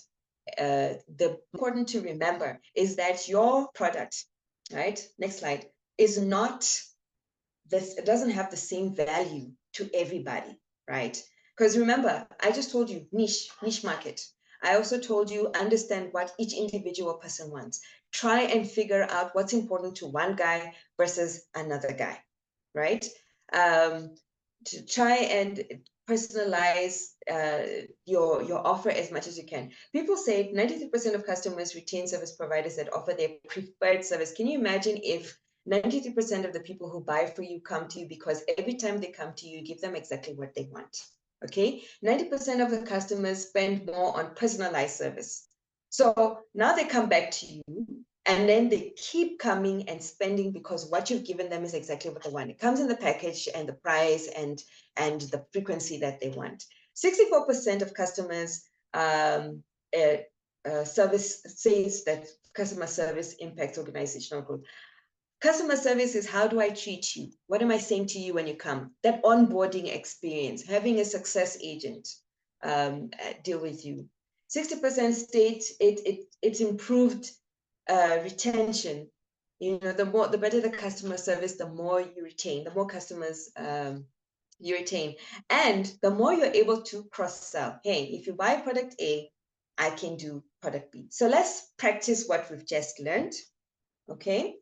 the important to remember is that your product, right? Next slide, is not this, it doesn't have the same value to everybody, right? Because remember, I just told you niche market. I also told you understand what each individual person wants. Try and figure out what's important to one guy versus another guy, right? To try and personalize your offer as much as you can. People say 93% of customers retain service providers that offer their preferred service. Can you imagine if 93% of the people who buy for you come to you because every time they come to you, you give them exactly what they want? Okay, 90% of the customers spend more on personalized service. So now they come back to you, and then they keep coming and spending because what you've given them is exactly what they want. It comes in the package and the price and the frequency that they want. 64% of customers service says that customer service impacts organizational growth. Customer service is, how do I treat you? What am I saying to you when you come? That onboarding experience, having a success agent deal with you. 60% state it's improved retention. You know, the better the customer service, the more you retain, the more customers you retain, and the more you're able to cross-sell. Hey, if you buy product A, I can do product B. So let's practice what we've just learned. Okay.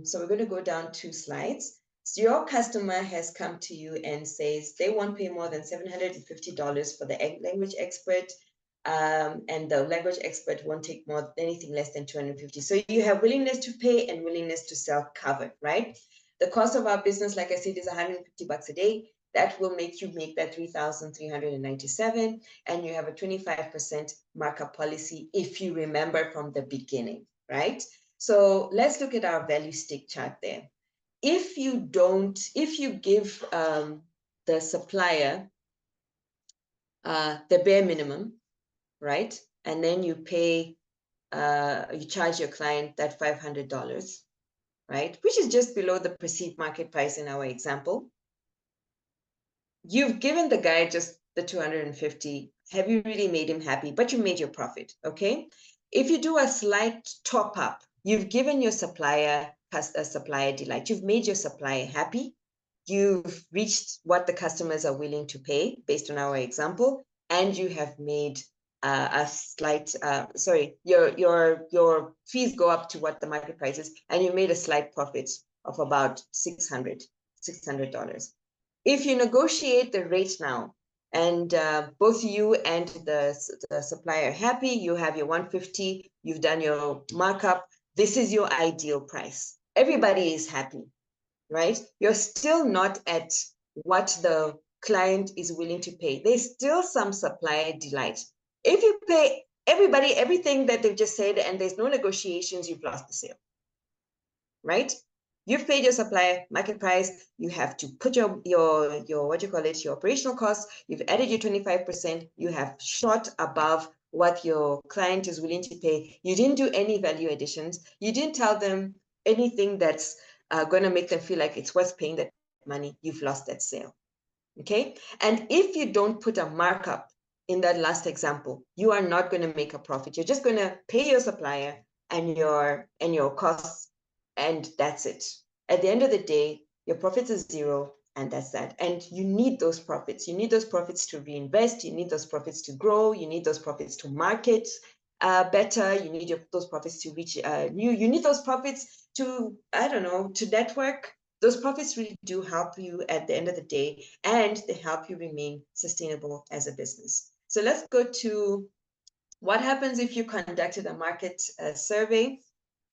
So we're going to go down 2 slides. So your customer has come to you and says they won't pay more than $750 for the language expert, and the language expert won't take more anything less than $250. So you have willingness to pay and willingness to sell covered, right? The cost of our business, like I said, is $150 a day. That will make you make that $3,397, and you have a 25% markup policy if you remember from the beginning, right? So let's look at our value stick chart there. If you give the supplier the bare minimum, right? And then you pay, you charge your client that $500, right? Which is just below the perceived market price in our example. You've given the guy just the 250. Have you really made him happy? But you made your profit, okay? If you do a slight top up, you've given your supplier a supplier delight. You've made your supplier happy. You've reached what the customers are willing to pay based on our example, and you have made a slight, your fees go up to what the market price is, and you made a slight profit of about $600. If you negotiate the rate now, and both you and the supplier are happy, you have your 150, you've done your markup, this is your ideal price. Everybody is happy, right? You're still not at what the client is willing to pay. There's still some supplier delight. If you pay everybody everything that they've just said and there's no negotiations, you've lost the sale, right? You've paid your supplier market price. You have to put your what do you call it, your operational costs. You've added your 25%. You have shot above what your client is willing to pay. You didn't do any value additions. You didn't tell them anything that's going to make them feel like it's worth paying that money. You've lost that sale. Okay. And if you don't put a markup in that last example, you are not going to make a profit. You're just going to pay your supplier and your costs, and that's it. At the end of the day, your profits is zero, and that's that. And you need those profits. You need those profits to reinvest. You need those profits to grow. You need those profits to market better. You need those profits to reach new. You need those profits to, I don't know, to network. Those profits really do help you at the end of the day, and they help you remain sustainable as a business. So let's go to what happens if you conducted a market survey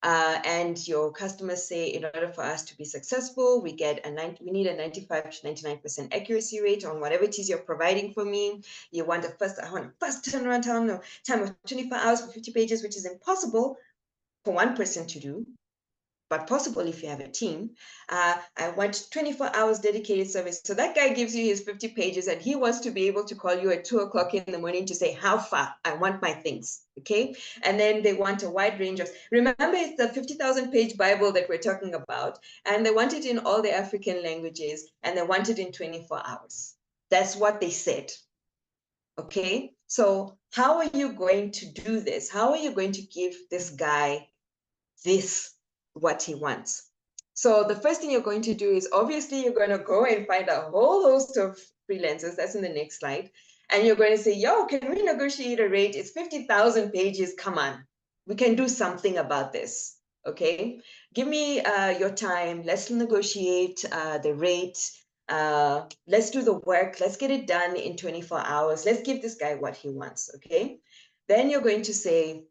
and your customers say, in order for us to be successful, we need a 95 to 99% accuracy rate on whatever it is you're providing for me. I want a fast turnaround time of 24 hours for 50 pages, which is impossible for one person to do, but possible if you have a team. I want 24 hours dedicated service. So that guy gives you his 50 pages and he wants to be able to call you at 2 o'clock in the morning to say, how far? I want my things, okay? And then they want a wide range of, remember it's the 50,000 page Bible that we're talking about, and they want it in all the African languages, and they want it in 24 hours. That's what they said, okay? So how are you going to do this? How are you going to give this guy what he wants? So the first thing you're going to do is, obviously you're going to go and find a whole host of freelancers. That's in the next slide. And you're going to say, yo, can we negotiate a rate? It's 50,000 pages. Come on, we can do something about this. Okay, give me your time. Let's negotiate the rate. Let's do the work. Let's get it done in 24 hours. Let's give this guy what he wants. Okay, then you're going to say,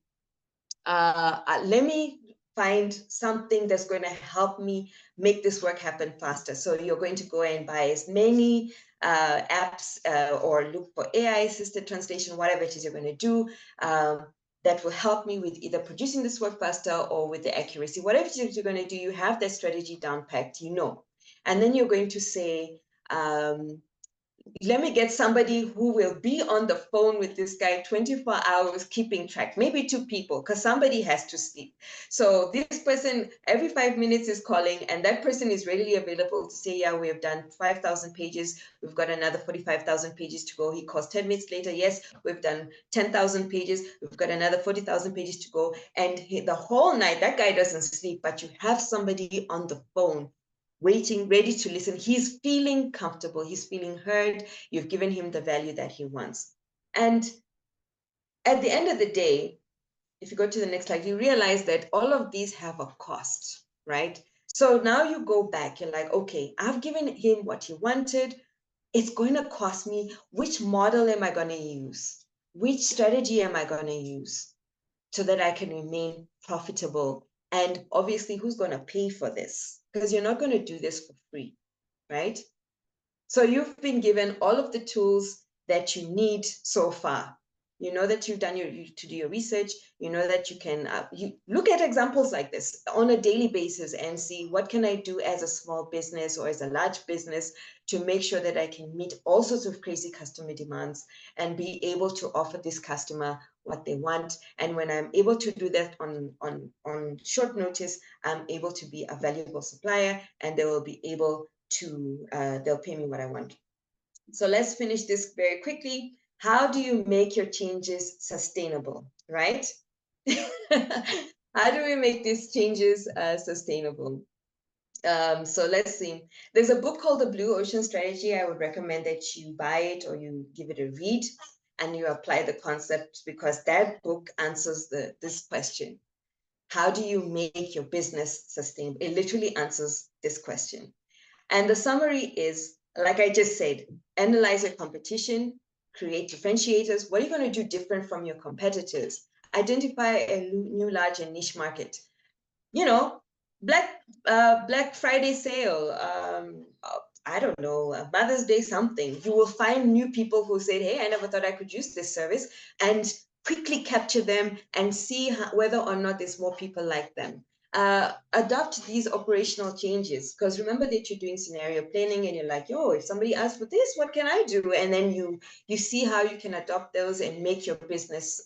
let me find something that's going to help me make this work happen faster. So you're going to go and buy as many apps or look for AI-assisted translation, whatever it is you're going to do, that will help me with either producing this work faster or with the accuracy. Whatever it is you're going to do, you have that strategy down packed, you know. And then you're going to say, let me get somebody who will be on the phone with this guy 24 hours, keeping track, maybe 2 people, because somebody has to sleep. So this person every 5 minutes is calling, and that person is readily available to say, yeah, we have done 5,000 pages. We've got another 45,000 pages to go. He calls 10 minutes later. Yes, we've done 10,000 pages. We've got another 40,000 pages to go. And the whole night, that guy doesn't sleep, but you have somebody on the phone waiting, ready to listen. He's feeling comfortable. He's feeling heard. You've given him the value that he wants. And at the end of the day, if you go to the next slide, you realize that all of these have a cost, right? So now you go back, you're like, okay, I've given him what he wanted. It's going to cost me. Which model am I going to use? Which strategy am I going to use so that I can remain profitable? And obviously, who's going to pay for this? Because you're not going to do this for free, right? So you've been given all of the tools that you need so far. You know that you've done to do your research. You know that you can you look at examples like this on a daily basis and see, what can I do as a small business or as a large business to make sure that I can meet all sorts of crazy customer demands and be able to offer this customer what they want. And when I'm able to do that on short notice, I'm able to be a valuable supplier, and they will be able to, they'll pay me what I want. So let's finish this very quickly. How do you make your changes sustainable, right? How do we make these changes sustainable? So let's see. There's a book called The Blue Ocean Strategy. I would recommend that you buy it or you give it a read. and you apply the concept, because that book answers this question. How do you make your business sustainable? It literally answers this question. And the summary is, like I just said, analyze your competition, create differentiators. What are you going to do different from your competitors? Identify a new, large, and niche market. You know, Black Friday sale, I don't know, Mother's Day something. You will find new people who said, hey, I never thought I could use this service, and quickly capture them and see whether or not there's more people like them. Adopt these operational changes, because remember that you're doing scenario planning and you're like, yo, if somebody asks for this, what can I do? And then you see how you can adopt those and make your business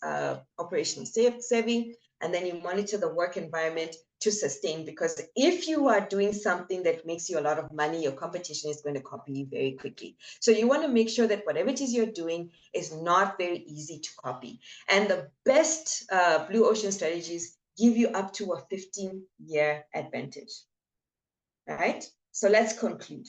operational savvy. And then you monitor the work environment to sustain, because if you are doing something that makes you a lot of money, your competition is going to copy you very quickly. So you want to make sure that whatever it is you're doing is not very easy to copy. And the best blue ocean strategies give you up to a 15-year advantage. All right, so let's conclude.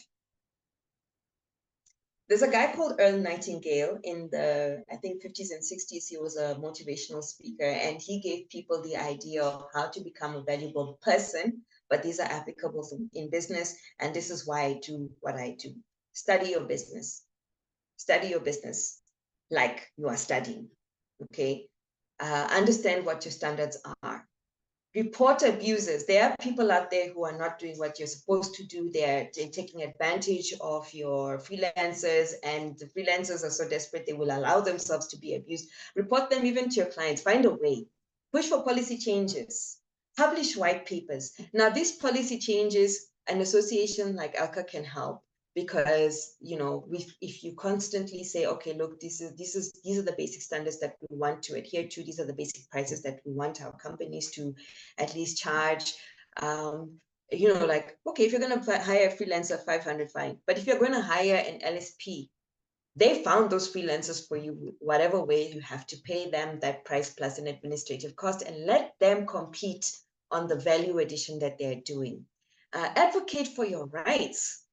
There's a guy called Earl Nightingale in the, I think, 50s and 60s. He was a motivational speaker, and he gave people the idea of how to become a valuable person, but these are applicable in business, and this is why I do what I do. Study your business. Study your business like you are studying, okay? Understand what your standards are. Report abuses. There are people out there who are not doing what you're supposed to do. They're taking advantage of your freelancers, and the freelancers are so desperate they will allow themselves to be abused. Report them even to your clients. Find a way. Push for policy changes. Publish white papers. Now, these policy changes, an association like ALCA can help, because if you constantly say, okay, look, these are the basic standards that we want to adhere to, these are the basic prices that we want our companies to at least charge, like, okay, if you're going to hire a freelancer, 500, fine, but if you're going to hire an LSP, they found those freelancers for you. Whatever way, you have to pay them that price plus an administrative cost, and let them compete on the value addition that they're doing. Advocate for your rights.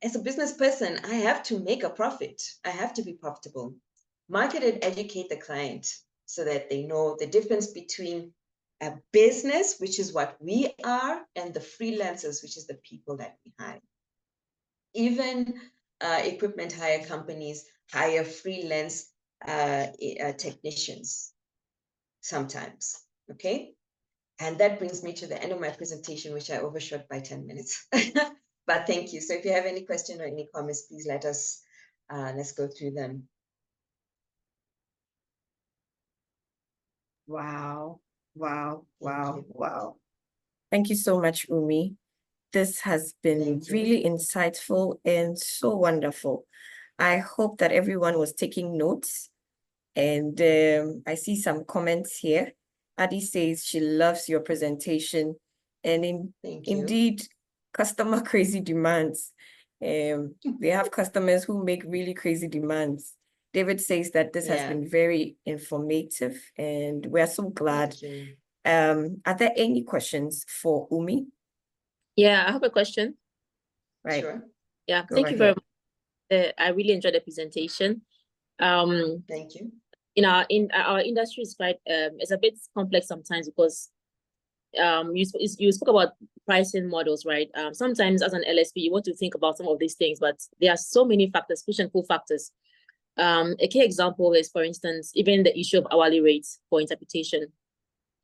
As a business person, I have to make a profit. I have to be profitable. Market and educate the client so that they know the difference between a business, which is what we are, and the freelancers, which is the people that we hire. Even equipment hire companies hire freelance technicians sometimes, okay? And that brings me to the end of my presentation, which I overshot by 10 minutes. But thank you. So if you have any question or any comments, please let's go through them. Wow, wow, wow, wow. Thank you so much, Oumi. This has been really insightful and so wonderful. I hope that everyone was taking notes. And I see some comments here. Adi says she loves your presentation. And indeed, customer crazy demands. They have customers who make really crazy demands. David says that this has been very informative, and we're so glad. Are there any questions for Oumi? Yeah, I have a question. Right. Sure. Yeah, thank you very much. I really enjoyed the presentation. Thank you. In our industry is quite it's a bit complex sometimes, because you spoke about pricing models, right? Sometimes as an LSP, you want to think about some of these things, but there are so many factors, push and pull factors. A key example is, for instance, even the issue of hourly rates for interpretation.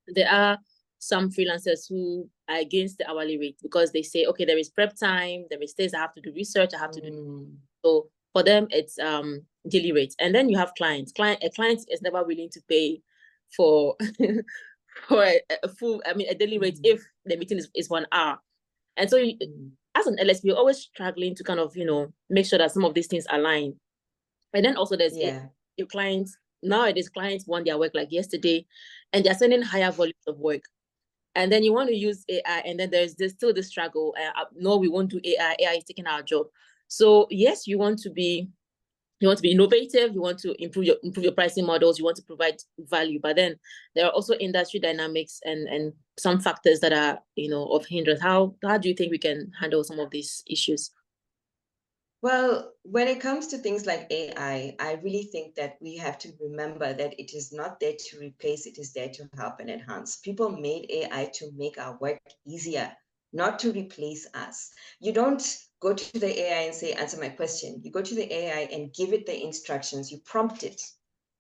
There are some freelancers who are against the hourly rate because they say, okay, there is prep time, there is things I have to do research, I have to do. So for them, it's daily rates. And then you have clients. A client is never willing to pay for for a full, a daily rate if the meeting is 1 hour. And so as an LSP, you're always struggling to kind of, make sure that some of these things align. And then also there's your clients. Nowadays, clients want their work like yesterday, and they're sending higher volumes of work. And then you want to use AI, and then there's still the struggle. No, we won't do AI. AI is taking our job. So yes, you want to be innovative. You want to improve your pricing models. You want to provide value, but then there are also industry dynamics and some factors that are of hindrance. How do you think we can handle some of these issues? Well, when it comes to things like AI, I really think that we have to remember that it is not there to replace, it is there to help and enhance. People made AI to make our work easier, not to replace us. You don't go to the AI and say, answer my question. You go to the AI and give it the instructions, you prompt it,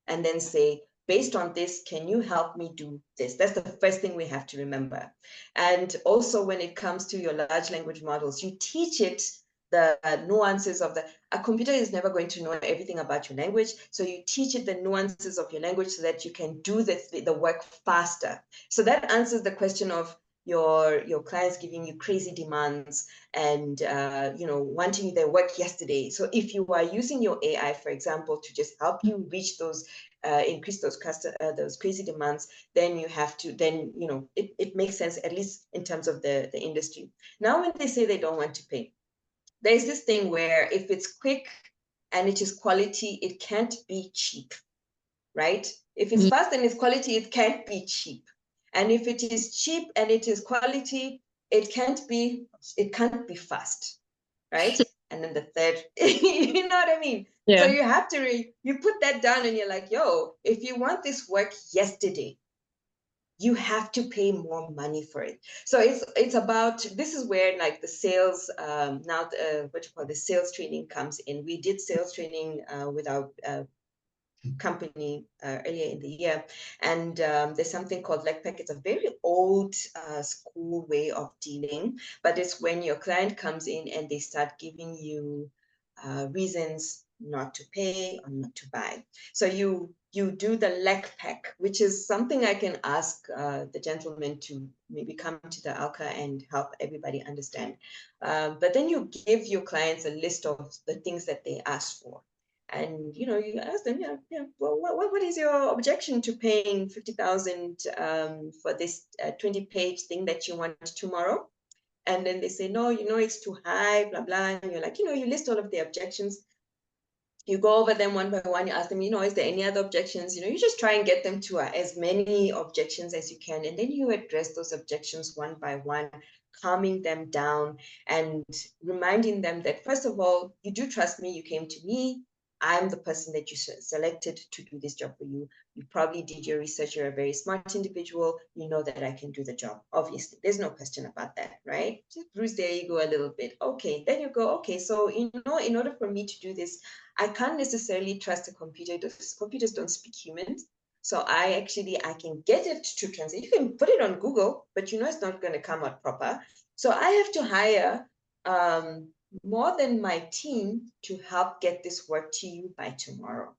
and then say, based on this, can you help me do this? That's the first thing we have to remember. And also when it comes to your large language models, you teach it the nuances of a computer is never going to know everything about your language. So you teach it the nuances of your language so that you can do the work faster. So that answers the question of your clients giving you crazy demands and wanting their work yesterday. So if you are using your AI, for example, to just help you reach those increase those crazy demands, then you have to, it makes sense, at least in terms of the industry. Now when they say they don't want to pay, there's this thing where if it's quick and it is quality, it can't be cheap, right? If it's fast and it's quality, it can't be cheap. And if it is cheap and it is quality, it can't be fast, right? And then the third, you know what I mean? Yeah. So you have to, you put that down and you're like, yo, if you want this work yesterday, you have to pay more money for it. So it's about, this is where like the sales, the sales training comes in. We did sales training with our company earlier in the year. And there's something called LECPEC. It's a very old school way of dealing, but it's when your client comes in and they start giving you reasons not to pay or not to buy. So you do the LECPEC, which is something I can ask the gentleman to maybe come to the ALCA and help everybody understand. But then you give your clients a list of the things that they asked for. And you ask them, well, what is your objection to paying 50,000 for this 20-page thing that you want tomorrow? And then they say, no, it's too high, blah, blah. And you're like, you list all of the objections. You go over them one by one, you ask them, is there any other objections? You just try and get them to as many objections as you can. And then you address those objections one by one, calming them down and reminding them that, first of all, you do trust me, you came to me. I'm the person that you selected to do this job for you. You probably did your research. You're a very smart individual. You know that I can do the job. Obviously, there's no question about that, right? Just bruise their ego a little bit. Okay, then you go, okay, so, in order for me to do this, I can't necessarily trust a computer. Computers don't speak humans. So I can get it to translate. You can put it on Google, but it's not going to come out proper. So I have to hire more than my team to help get this work to you by tomorrow.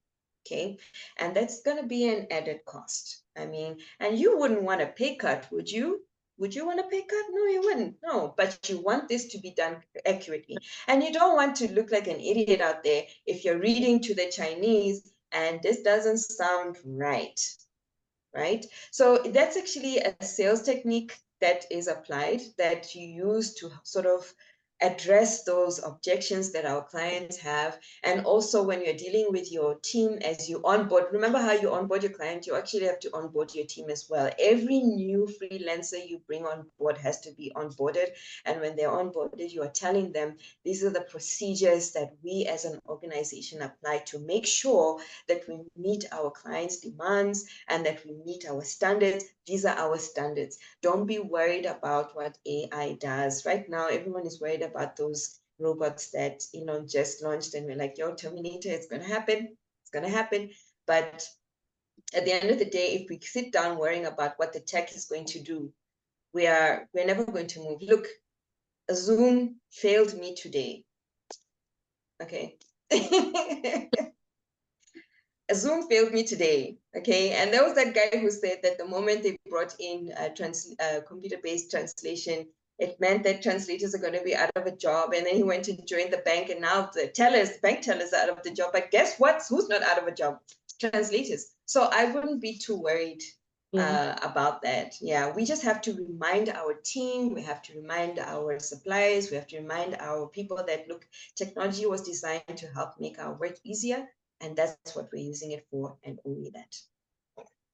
Okay. And that's going to be an added cost. I mean, and you wouldn't want a pay cut, would you? Would you want a pay cut? No, you wouldn't. No, but you want this to be done accurately. And you don't want to look like an idiot out there if you're reading to the Chinese and this doesn't sound right, right? So that's actually a sales technique that is applied that you use to sort of address those objections that our clients have. And also when you're dealing with your team as you onboard, remember how you onboard your client, you actually have to onboard your team as well. Every new freelancer you bring on board has to be onboarded. And when they're onboarded, you are telling them, these are the procedures that we as an organization apply to make sure that we meet our clients' demands and that we meet our standards. These are our standards. Don't be worried about what AI does. Right now, everyone is worried about those robots that Elon just launched, and we're like, yo, Terminator, it's going to happen. It's going to happen. But at the end of the day, if we sit down worrying about what the tech is going to do, we're never going to move. Look, Zoom failed me today. Okay. Zoom failed me today, okay? And there was that guy who said that the moment they brought in computer-based translation, it meant that translators are going to be out of a job. And then he went to join the bank, and now the bank tellers are out of the job. But guess what? Who's not out of a job? Translators. So I wouldn't be too worried about that. Yeah, we just have to remind our team, we have to remind our suppliers, we have to remind our people that, look, technology was designed to help make our work easier. And that's what we're using it for, and only that.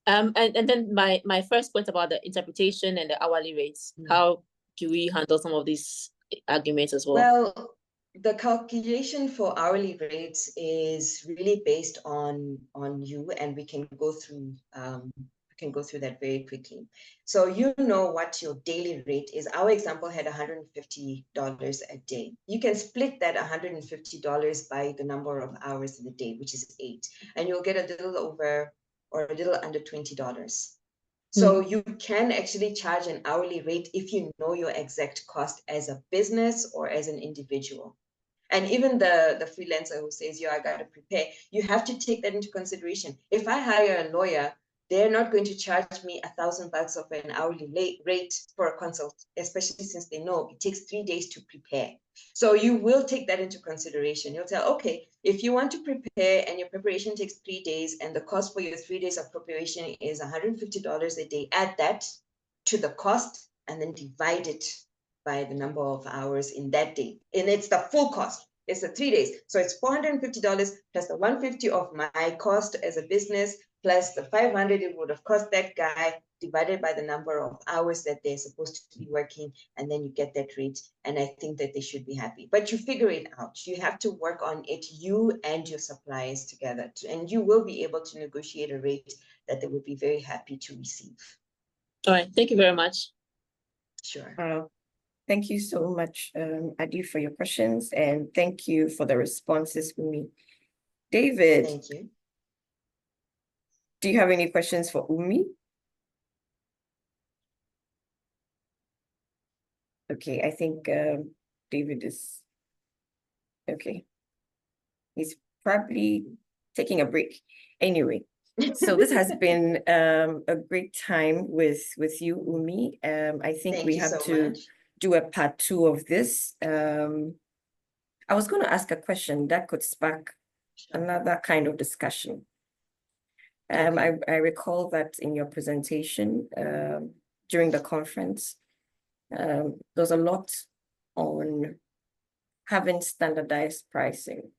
And then my first point about the interpretation and the hourly rates, how do we handle some of these arguments as well? Well, the calculation for hourly rates is really based on you, and we can go through that very quickly. So you know what your daily rate is. Our example had $150 a day. You can split that $150 by the number of hours in the day, which is 8, and you'll get a little over or a little under $20. So you can actually charge an hourly rate if you know your exact cost as a business or as an individual. And even the freelancer who says, I got to prepare, you have to take that into consideration. If I hire a lawyer, they're not going to charge me $1,000 of an hourly rate for a consult, especially since they know it takes 3 days to prepare. So you will take that into consideration. You'll tell, okay, if you want to prepare and your preparation takes 3 days and the cost for your 3 days of preparation is $150 a day, add that to the cost and then divide it by the number of hours in that day. And it's the full cost. It's the 3 days. So it's $450 plus the $150 of my cost as a business, plus the $500 it would have cost that guy, divided by the number of hours that they're supposed to be working. And then you get that rate. And I think that they should be happy. But you figure it out. You have to work on it, you and your suppliers together. And you will be able to negotiate a rate that they would be very happy to receive. All right. Thank you very much. Sure. Thank you so much, Adi, for your questions, and thank you for the responses for me. David, Thank you. Do you have any questions for Oumi? Okay, I think David is okay. He's probably taking a break. Anyway, so this has been a great time with you, Oumi. I think Thank we you have so to much. do a part 2 of this. I was going to ask a question that could spark another kind of discussion. Okay. I recall that in your presentation during the conference, there was a lot on having standardized pricing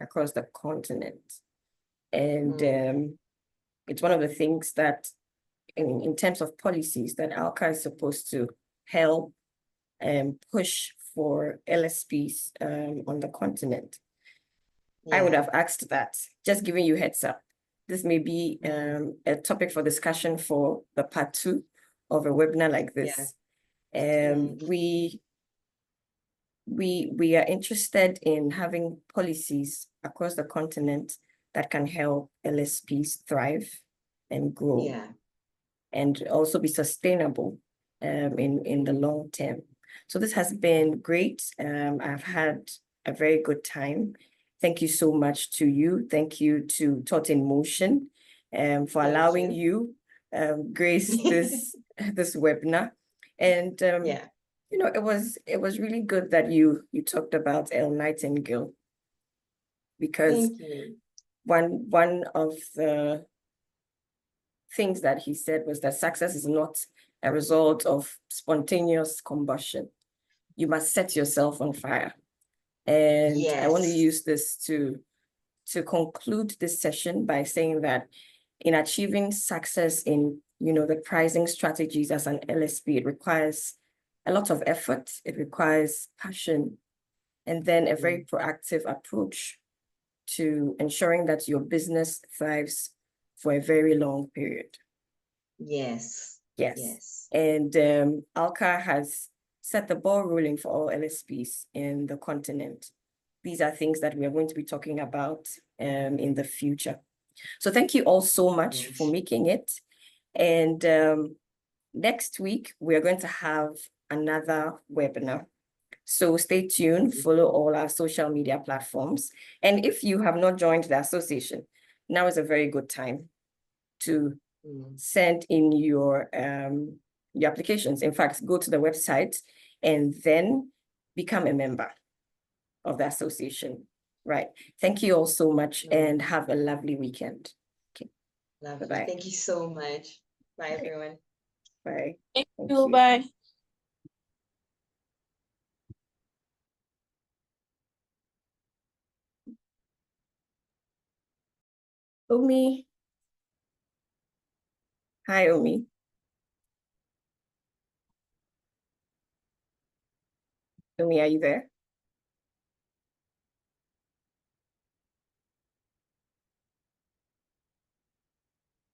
across the continent. And it's one of the things that in terms of policies that ALCA is supposed to help and push for LSPs on the continent. I would have asked that, just giving you heads up. This may be a topic for discussion for the part 2 of a webinar like this. We are interested in having policies across the continent that can help LSPs thrive and grow, and also be sustainable in the long term. So this has been great. I've had a very good time. Thank you so much to you. Thank you to Thought in Motion for allowing you grace this webinar. And you know, it was really good that you talked about El Nightingale, because one of the things that he said was that success is not a result of spontaneous combustion. You must set yourself on fire. And I want to use this to conclude this session by saying that in achieving success in, you know, the pricing strategies as an LSP, it requires a lot of effort. It requires passion, and then a very proactive approach to ensuring that your business thrives for a very long period. Yes. And ALCA has set the ball rolling for all LSPs in the continent. These are things that we are going to be talking about in the future. So thank you all so much for making it. And next week, we are going to have another webinar. So stay tuned, follow all our social media platforms. And if you have not joined the association, now is a very good time to send in your applications. In fact, go to the website and then become a member of the association. Right. Thank you all so much and have a lovely weekend. Okay. Lovely. Bye-bye. Thank you so much. Bye, everyone. Bye. Thank you. Bye. Oumi. Hi, Oumi. Oumi, are you there?